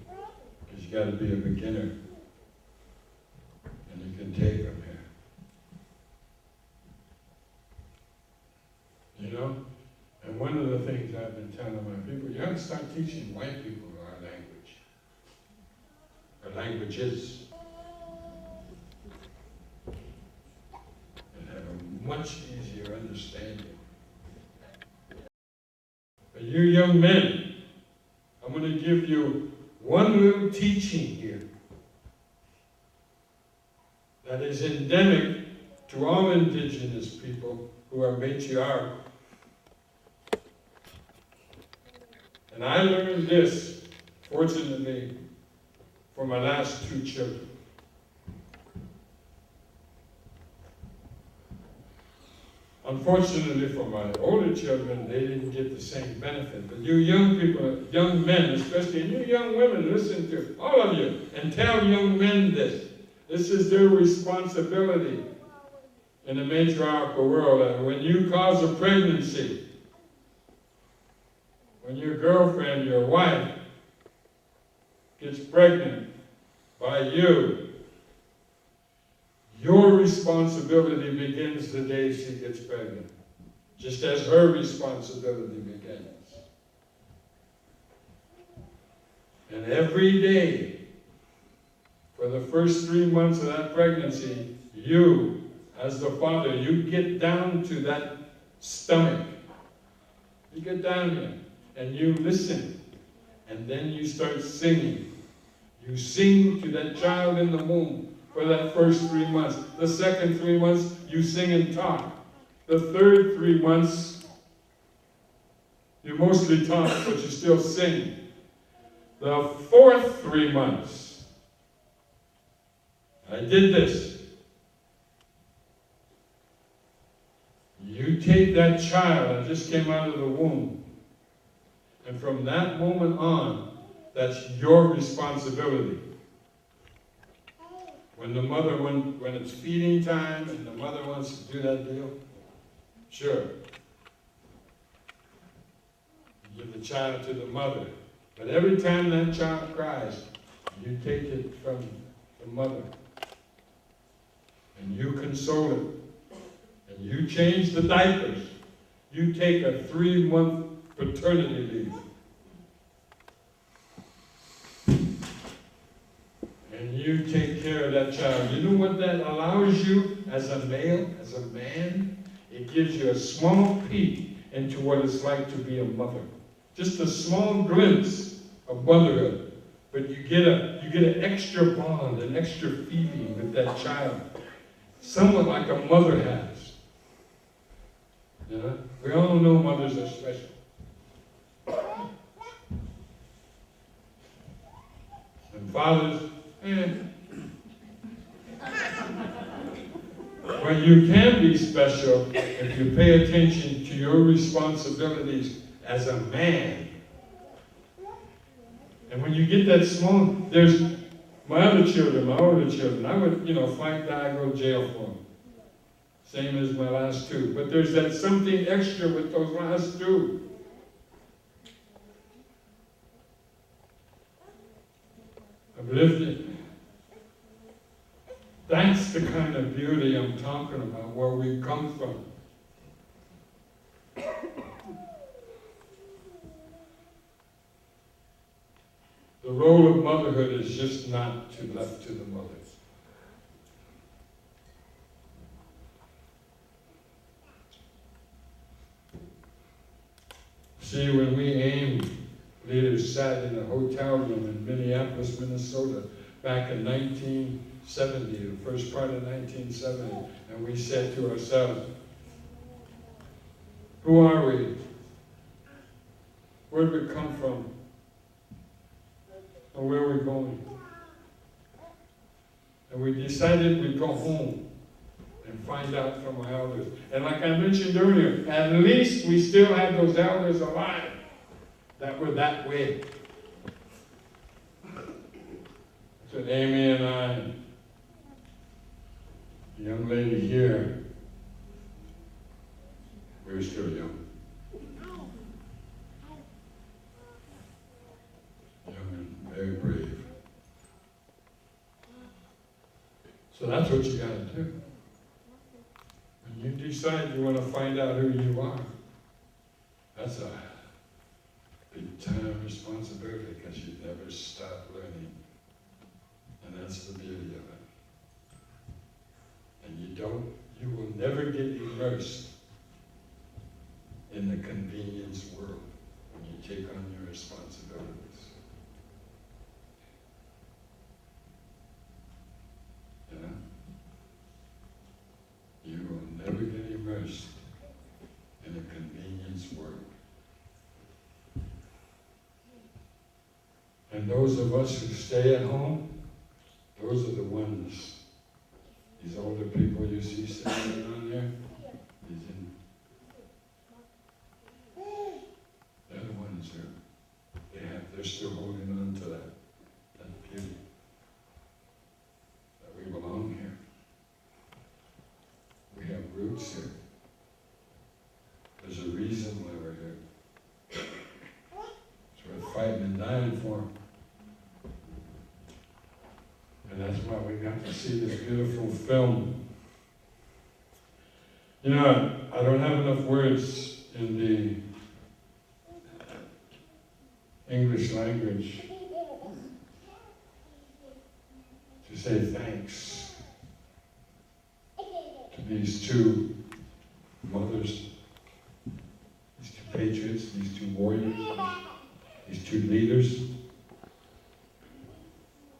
because you got to be a beginner. And you can take them here. You know? And one of the things I've been telling my people, you have to start teaching white people our language. Our languages. And have a much easier understanding. But you young men, I'm going to give you one little teaching here that is endemic to all indigenous people who are matriarchal. And I learned this, fortunately, for my last two children. Unfortunately for my older children, they didn't get the same benefit. But you young people, young men especially, and you young women, listen to all of you, and tell young men this. This is their responsibility in a matriarchal world. And when you cause a pregnancy, when your girlfriend, your wife, gets pregnant by you, your responsibility begins the day she gets pregnant, just as her responsibility begins. And every day, for the first 3 months of that pregnancy, you, as the father, you get down to that stomach. You get down here and you listen. And then you start singing. You sing to that child in the womb for that first 3 months. The second 3 months, you sing and talk. The third 3 months, you mostly talk, but you still sing. The fourth 3 months, I did this. You take that child that just came out of the womb, and from that moment on, that's your responsibility. When the mother, when it's feeding time and the mother wants to do that deal, sure. You give the child to the mother. But every time that child cries, you take it from the mother. And you console it. And you change the diapers. You take a 3-month paternity leave. And you take care of that child. You know what that allows you as a male, as a man? It gives you a small peek into what it's like to be a mother. Just a small glimpse of motherhood. But you get an extra bond, an extra feeling with that child. Somewhat like a mother has. You know? We all know mothers are special. And fathers, But you can be special if you pay attention to your responsibilities as a man. And when you get that small, there's my other children, my older children, I would, flank die, go to jail for them. Same as my last 2. But there's that something extra with those last 2. I've lived it. That's the kind of beauty I'm talking about, where we come from. The role of motherhood is just not left to the mothers. See, when we aimed, leaders sat in a hotel room in Minneapolis, Minnesota, back in 1970, the first part of 1970, and we said to ourselves, who are we? Where did we come from? And where are we going? And we decided we'd go home and find out from our elders. And like I mentioned earlier, at least we still have those elders alive that were that way. So Amy and I, the young lady here, we were still young. Very brave. So that's what you got to do. When you decide you want to find out who you are, that's a big time responsibility, because you never stop learning. And that's the beauty of it. And you will never get immersed in the convenience world when you take on your responsibilities. You will never get immersed in a convenience world. And those of us who stay at home, those are the ones, these older people you see standing on there, they're the ones who they're still holding on to that beauty. We belong here. We have roots here. There's a reason why we're here. It's worth fighting and dying for. well. We got to see this beautiful film. You know, I don't have enough words in the English language to say thanks to these two mothers, these two patriots, these two warriors, these two leaders,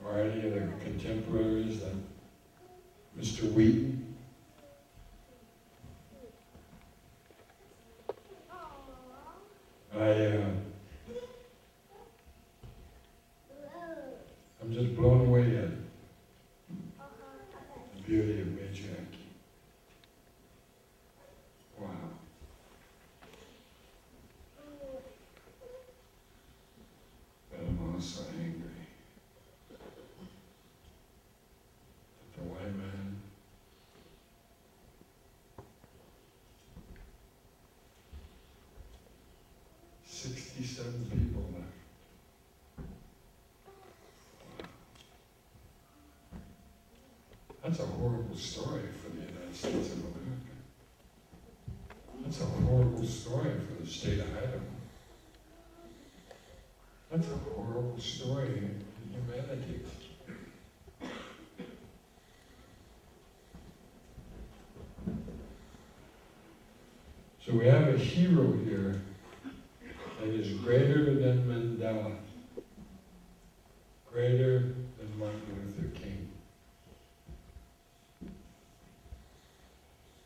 or any of the contemporaries like Mr. Wheaton. I'm just blown away at the beauty of matriarchy. Wow. But I'm also angry that the white man "67 people left. That's a horrible story for the United States of America. That's a horrible story for the state of Idaho. That's a horrible story in humanity. So we have a hero here that is greater than Mandela, greater than Martin Luther King.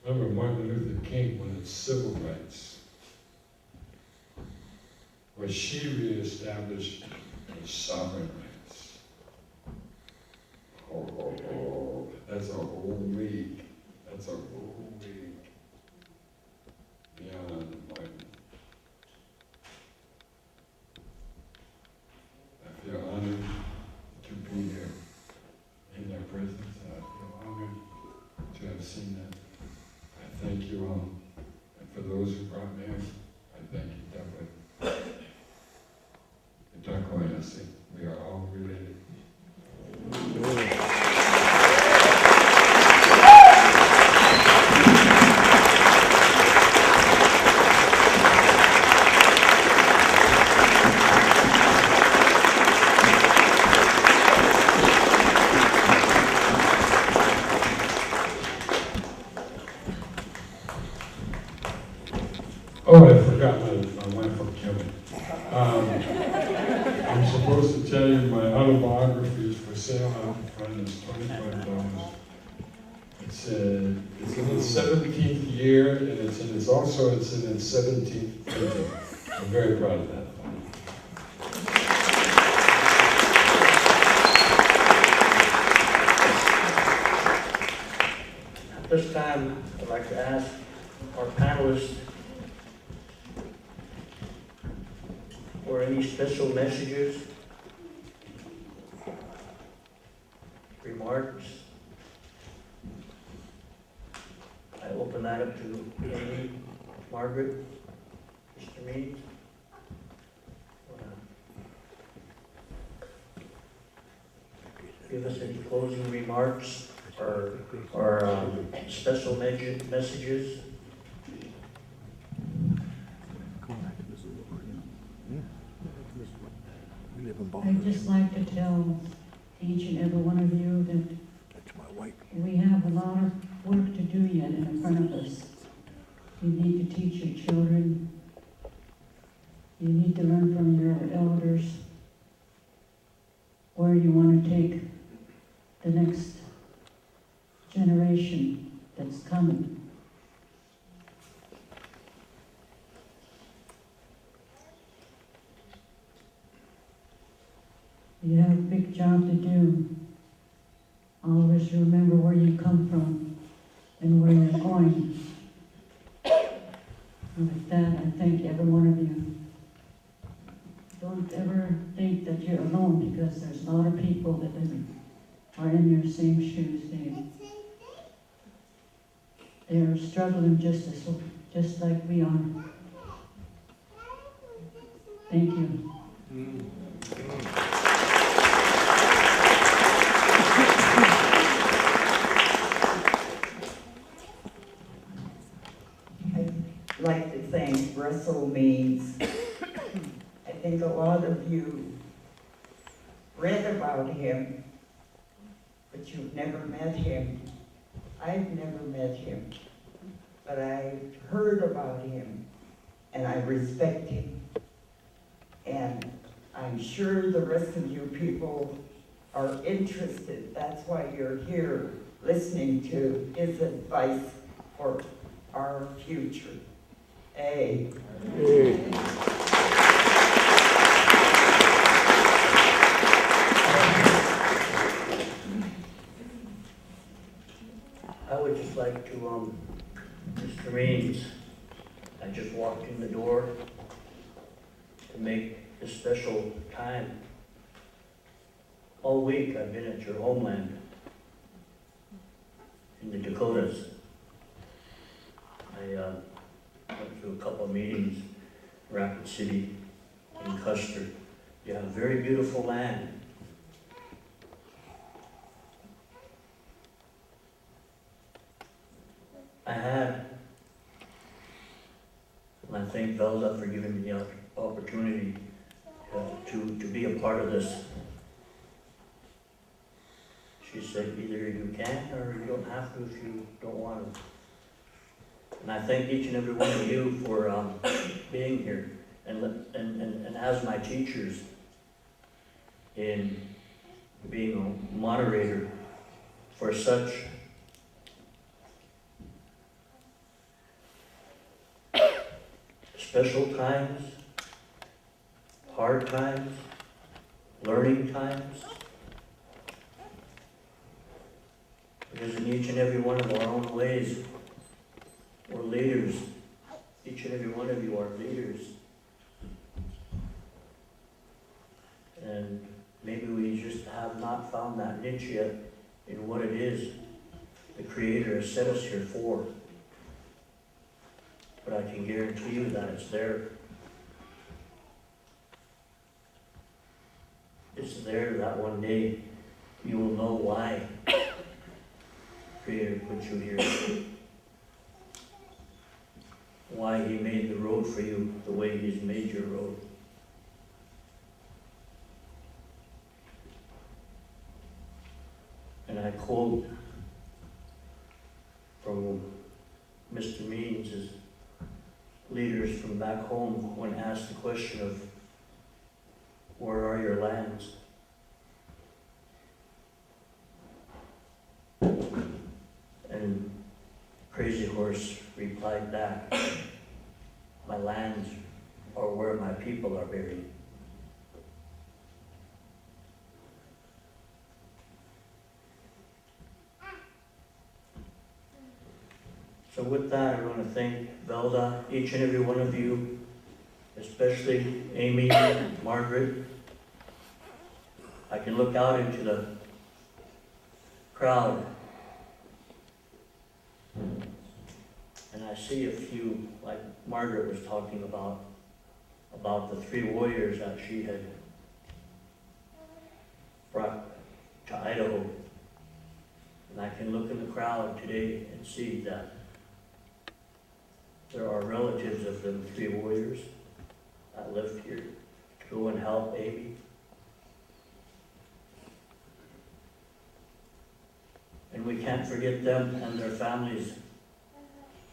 Remember, Martin Luther King wanted civil rights, where she reestablished sovereign rights. Oh, that's a whole league. That's a whole league beyond Martin. I feel honored to be here in their presence. I feel honored to have seen that. I thank you all. And for those who brought me here, I thank you doubly. Itakoyasi. We are all related. Oh, I forgot my wife will kill me. I'm supposed to tell you my autobiography is for sale out in front. It's $25. It's in its 17th year, and it's in its 17th printing. I'm very proud of that. At this time, I'd like to ask our panelists for any special messages, remarks. I open that up to Amy, Margaret, Mr. Mead. Give us any closing remarks or special messages. I'd just like to tell each and every one of you that we have a lot of work to do yet in front of us. You need to teach your children. You need to learn from your elders where you want to take the next generation that's coming. You have a big job to do. Always remember where you come from and where you're going. And with that, I thank every one of you. Don't ever think that you're alone, because there's a lot of people that are in your same shoes. They are struggling just like we are. Thank you. lot of you read about him, but you've never met him. I've never met him, but I've heard about him, and I respect him. And I'm sure the rest of you people are interested. That's why you're here, listening to his advice for our future. A. I would just like to, Mr. Means, I just walked in the door to make this special time. All week I've been at your homeland in the Dakotas. I went to a couple of meetings, Rapid City and Custer. You have very beautiful land. I had, and I thank Velda for giving me the opportunity to be a part of this. She said either you can or you don't have to if you don't want to. And I thank each and every one of you for being here and as my teachers in being a moderator for such special times, hard times, learning times. Because in each and every one of our own ways, we're leaders. Each and every one of you are leaders. And maybe we just have not found that niche yet in what it is the Creator has set us here for. But I can guarantee you that it's there. It's there that one day you will know why Creator put you here. Why He made the road for you the way He's made your road. And I quote from Mr. Means' leaders from back home when asked the question of, where are your lands? And Crazy Horse replied back, my lands are where my people are buried. So with that, I want to thank Velda, each and every one of you, especially Amy, Margaret. I can look out into the crowd and I see a few, like Margaret was talking about the 3 warriors that she had brought to Idaho. And I can look in the crowd today and see that there are relatives of them 3 warriors that lived here to go and help Amy. And we can't forget them and their families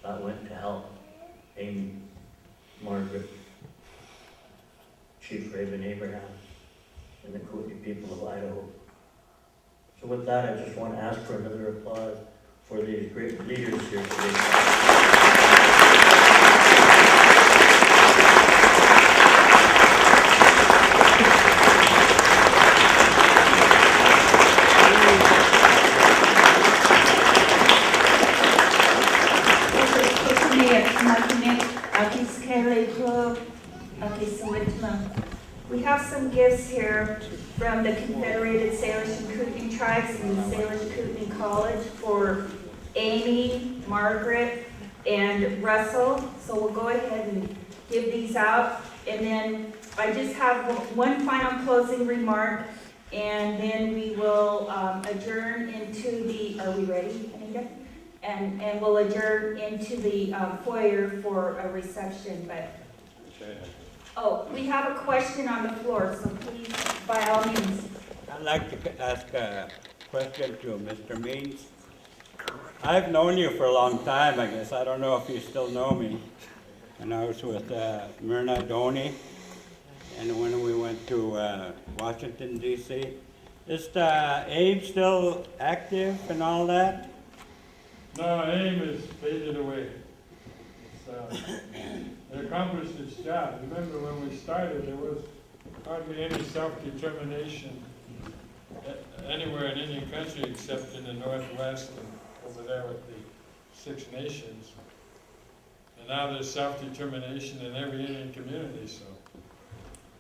that went to help Amy, Margaret, Chief Raven Abraham, and the Kootenai people of Idaho. So with that, I just want to ask for another applause for these great leaders here today. We have some gifts here from the Confederated Salish and Kootenai tribes and the Salish Kootenai College for Amy, Margaret, and Russell. So we'll go ahead and give these out. And then I just have one final closing remark, and then we will adjourn into the, are we ready, Anita? And we'll adjourn into the foyer for a reception. But Oh, we have a question on the floor, so please, by all means. I'd like to ask a question to Mr. Means. I've known you for a long time, I guess. I don't know if you still know me. And I was with Myrna Doney, and when we went to Washington, D.C. Is Abe still active and all that? No, AIM is faded away. It accomplished its job. Remember when we started, there was hardly any self-determination anywhere in any country except in the Northwest and over there with the Six Nations. And now there's self-determination in every Indian community, so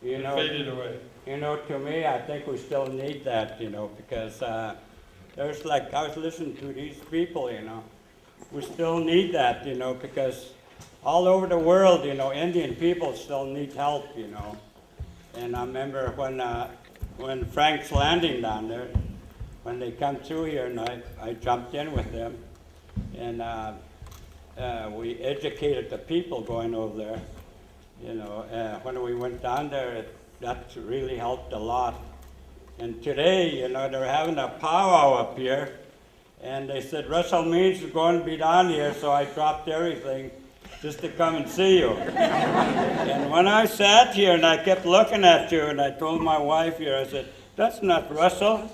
You it know, faded away. you know, to me, I think we still need that, you know, because there's like, I was listening to these people, you know, we still need that, you know, because all over the world, you know, Indian people still need help, you know. And I remember when Frank's landing down there, when they come through here, and I jumped in with them, and we educated the people going over there, you know. When we went down there, that really helped a lot. And today, you know, they're having a powwow up here, and they said, Russell Means is going to be down here, so I dropped everything just to come and see you. And when I sat here and I kept looking at you, and I told my wife here, I said, that's not Russell.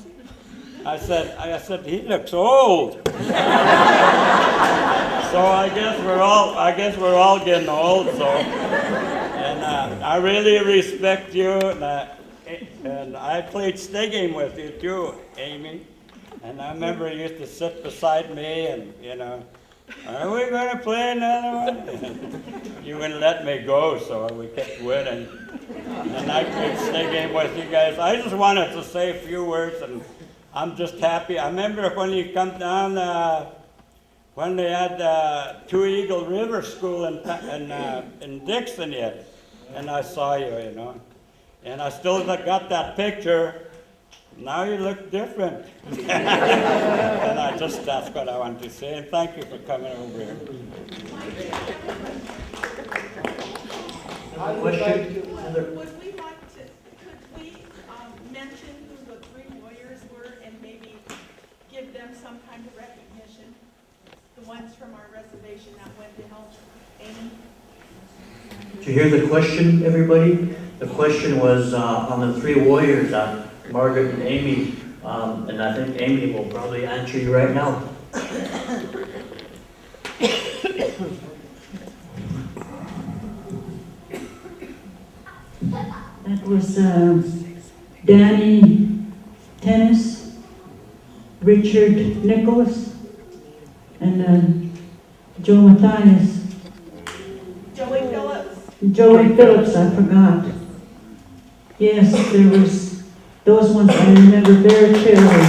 I said, he looks old. So I guess we're all getting old, so. And I really respect you, and I played stinging with you too, Amy. And I remember you used to sit beside me, and, you know, are we going to play another one? You wouldn't let me go, so we kept winning. And I played stinging with you guys. I just wanted to say a few words, and I'm just happy. I remember when you come down, when they had Two Eagle River School in Dixon yet, and I saw you, you know. And I still got that picture. Now you look different. And that's what I wanted to say, and thank you for coming over here. Would we like to, could we mention who the three warriors were and maybe give them some kind of recognition? The ones from our reservation that went to help Amy? Did you hear the question, everybody? The question was on the three warriors, Margaret and Amy, and I think Amy will probably answer you right now. That was Danny Tennis, Richard Nicholas, and Joe Matthias. Joey Phillips. Joey Phillips, I forgot. Yes, there was, those ones I remember very clearly.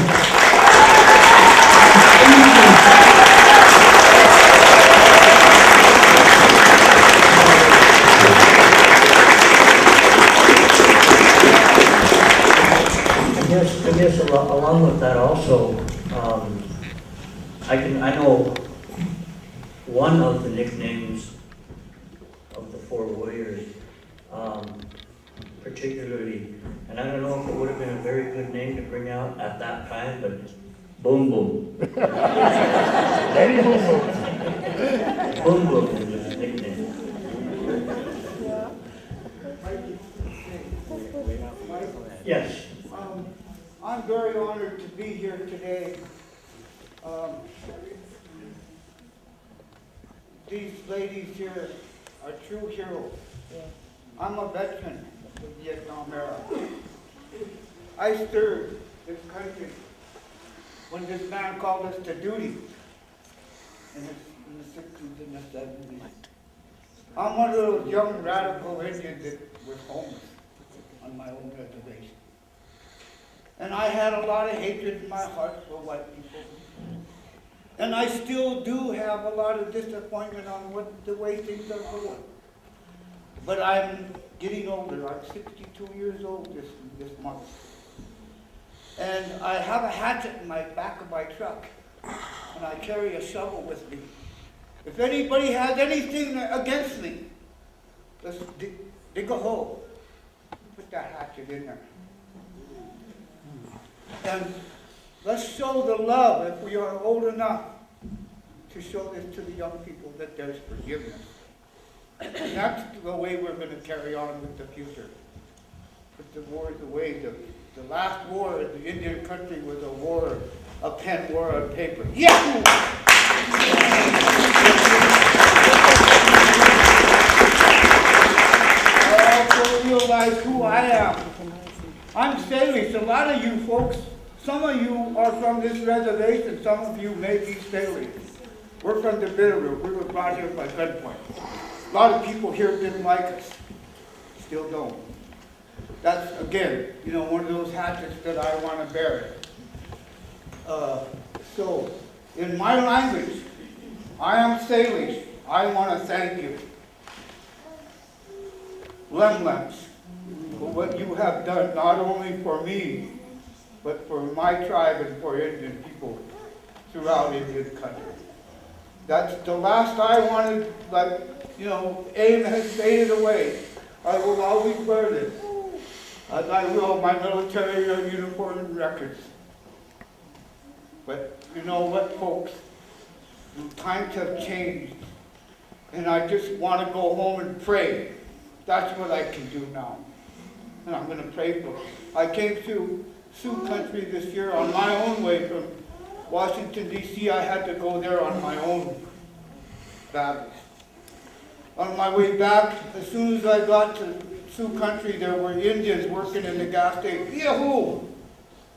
I guess along with that also, I know one of the nicknames of the four warriors, particularly, and I don't know if it would have been a very good name to bring out at that time, but Boom Boom. Daddy Boom Boom. Boom Boom is his nickname. Yes. I'm very honored to be here today. These ladies here are true heroes. I'm a veteran of the Vietnam era. I served this country when this man called us to duty in the 60s and the 70s. I'm one of those young radical Indians that was homeless on my own reservation. And I had a lot of hatred in my heart for white people. And I still do have a lot of disappointment on the way things are going. But I'm getting older. I'm 62 years old this month. And I have a hatchet in my back of my truck. And I carry a shovel with me. If anybody has anything against me, dig a hole, put that hatchet in there. And let's show the love, if we are old enough, to show this to the young people, that there's forgiveness. And that's the way we're going to carry on with the future. Put the wars away. The last war in the Indian country was a war, a pen war on paper. Yahoo! I also realize who I am. I'm Salish. A lot of you folks, some of you are from this reservation, some of you may be Salish. We're from the Bitterroot. We were brought here by gunpoint. A lot of people here didn't like us. Still don't. That's, again, one of those hatchets that I want to bear. So, in my language, I am Salish. I want to thank you. Lemlems, for what you have done, not only for me, but for my tribe and for Indian people throughout Indian country. That's the last I wanted, AIM has faded away. I will always wear this, as I will my military uniform and records. But you know what, folks? The times have changed, and I just want to go home and pray. That's what I can do now. And I'm going to pray for it. I came to Sioux country this year on my own way from Washington, D.C. I had to go there on my own battles. On my way back, as soon as I got to Sioux country, there were Indians working in the gas station. Yahoo!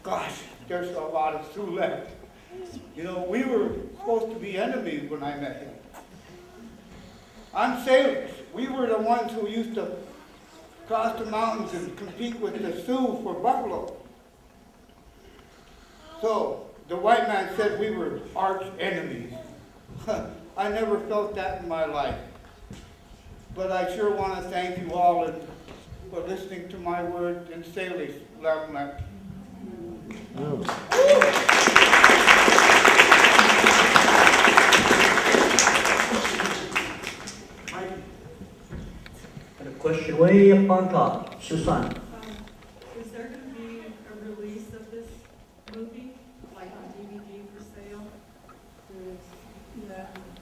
Gosh, there's a lot of Sioux left. We were supposed to be enemies when I met him. I'm Salish. We were the ones who used to cross the mountains and compete with the Sioux for buffalo. So, the white man said we were arch enemies. I never felt that in my life. But I sure want to thank you all for listening to my words in Salish. Lamlak. Got a question way up on top. Susan. Is there going to be a release of this movie, like on DVD for sale?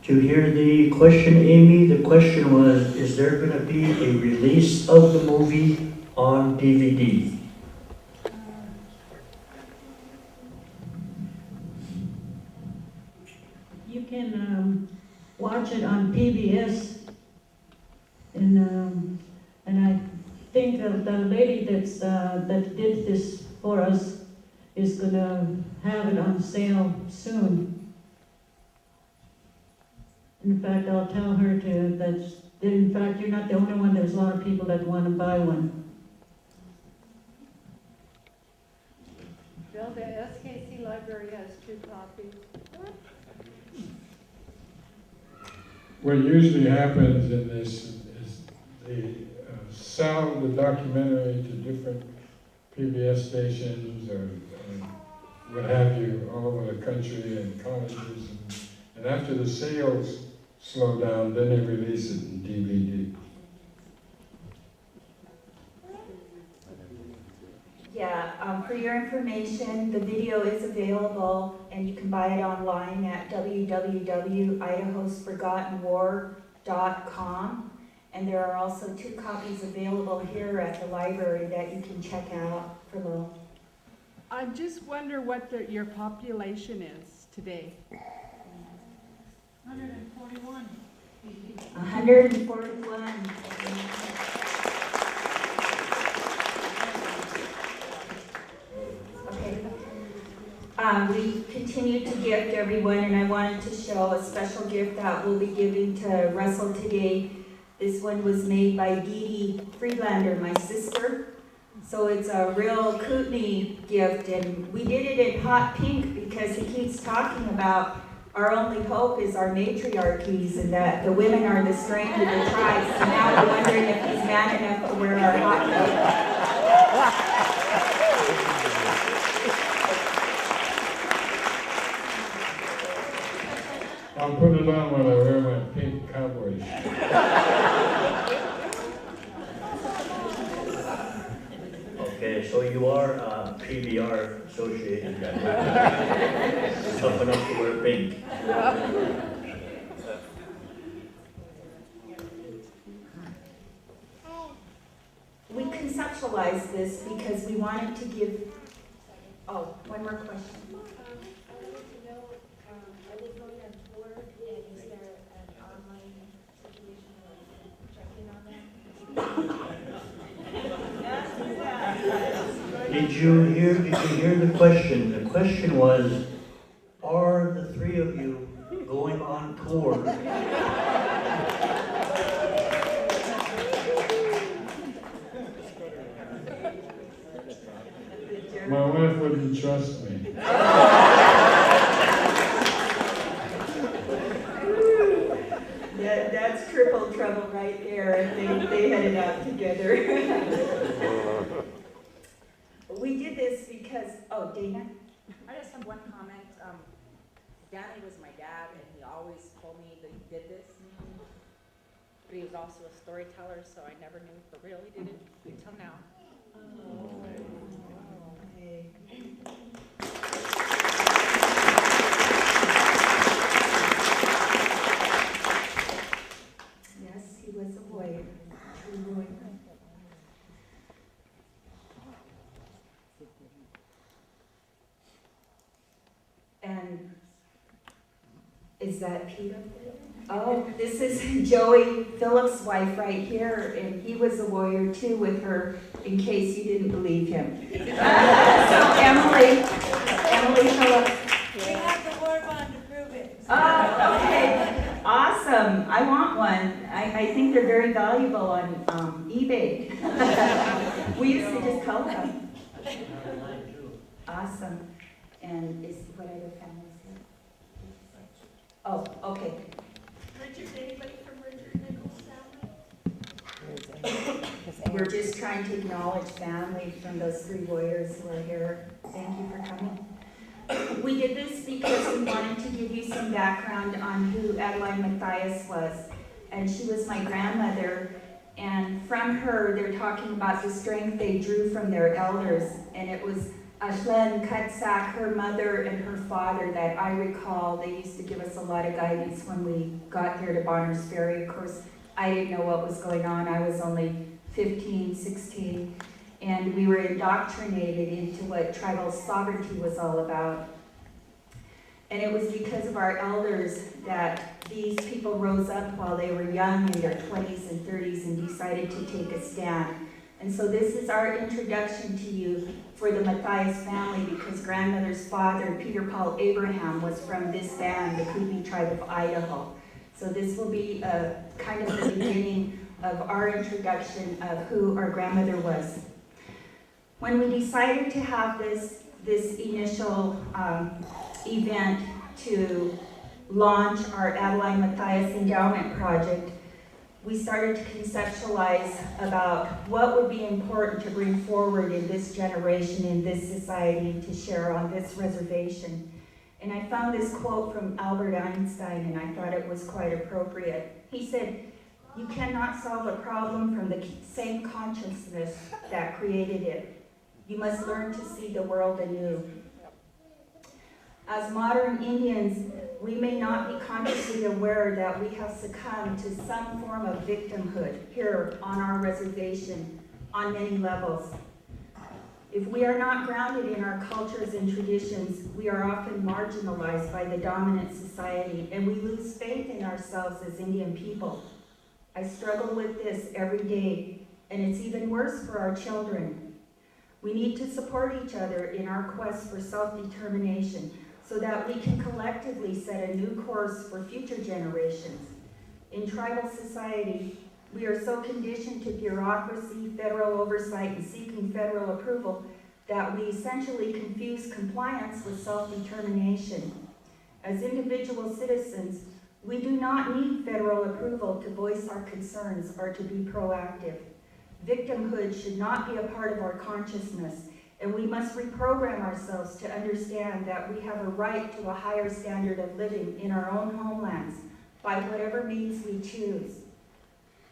To hear the question, Amy, the question was, is there going to be a release of the movie on DVD? You can watch it on PBS, and I think the lady that did this for us is gonna have it on sale soon. In fact, I'll tell her that in fact you're not the only one. There's a lot of people that want to buy one. Bill, the SKC library has 2 copies. What usually happens in this is they sell the documentary to different PBS stations or what have you all over the country and colleges. And after the sales slow down, then they release it in DVD. Yeah, for your information, the video is available and you can buy it online at www.idahosforgottenwar.com. And there are also 2 copies available here at the library that you can check out for low. I just wonder what your population is today. 141. 141. Okay. We continue to gift everyone, and I wanted to show a special gift that we'll be giving to Russell today. This one was made by Dee Friedlander, my sister. So it's a real Kootenai gift, and we did it in hot pink because he keeps talking about our only hope is our matriarchies and that the women are the strength of the tribes. So now we're wondering if he's man enough to wear our hot pink. I'll put it on when I wear my pink cowboy shirt. So you are PBR associated. Tough enough to wear pink. We conceptualized this because we wanted to give, oh, one more question. I wanted to know, are they going on tour, and is there an online situation where you can check in on them? Did you hear the question? The question was, are the three of you going on tour? My wife wouldn't trust me. That's triple trouble right there, if they headed out together. We did this because, oh, Dana? I just have one comment. Danny was my dad, and he always told me that he did this. But he was also a storyteller, so I never knew for real he did it until now. Okay. Yes, he was a warrior, true warrior. And is that Peter? Oh, this is Joey Phillips' wife right here, and he was a warrior too with her, in case you didn't believe him. So Emily Phillips. We have the war bond to prove it. Oh, okay, awesome. I want one. I think they're very valuable on eBay. We used to just color them. Awesome. And is what other families here? Oh, okay. Richard, anybody from Richard Nichols' family? We're just trying to acknowledge family from those three warriors who are here. Thank you for coming. We did this because we wanted to give you some background on who Adeline Matthias was. And she was my grandmother. And from her, they're talking about the strength they drew from their elders. And it was Ashlen Kutsak, her mother and her father, that I recall. They used to give us a lot of guidance when we got here to Bonners Ferry. Of course, I didn't know what was going on. I was only 15, 16, and we were indoctrinated into what tribal sovereignty was all about. And it was because of our elders that these people rose up while they were young in their 20s and 30s and decided to take a stand. And so this is our introduction to you for the Matthias family, because grandmother's father, Peter Paul Abraham, was from this band, the Kootenai tribe of Idaho. So this will be kind of the beginning of our introduction of who our grandmother was. When we decided to have this initial event to launch our Adeline Matthias Endowment Project, we started to conceptualize about what would be important to bring forward in this generation, in this society, to share on this reservation. And I found this quote from Albert Einstein, and I thought it was quite appropriate. He said, "You cannot solve a problem from the same consciousness that created it. You must learn to see the world anew." As modern Indians, we may not be consciously aware that we have succumbed to some form of victimhood here on our reservation on many levels. If we are not grounded in our cultures and traditions, we are often marginalized by the dominant society, and we lose faith in ourselves as Indian people. I struggle with this every day, and it's even worse for our children. We need to support each other in our quest for self-determination, so that we can collectively set a new course for future generations. In tribal society, we are so conditioned to bureaucracy, federal oversight, and seeking federal approval that we essentially confuse compliance with self-determination. As individual citizens, we do not need federal approval to voice our concerns or to be proactive. Victimhood should not be a part of our consciousness, and we must reprogram ourselves to understand that we have a right to a higher standard of living in our own homelands by whatever means we choose.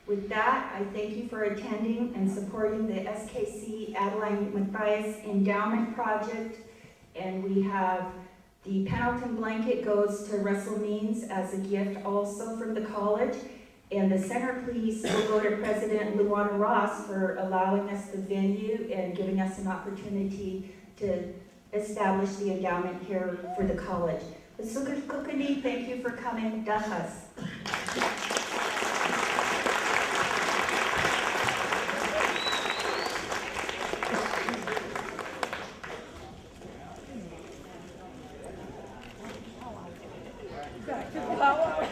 With that, I thank you for attending and supporting the SKC Adeline Matthias Endowment Project. And we have the Pendleton blanket goes to Russell Means as a gift also from the college. And the centerpiece will go to President Luana Ross for allowing us the venue and giving us an opportunity to establish the endowment here for the college. The Salish Kootenai, thank you for coming. Dahas. Back to the power.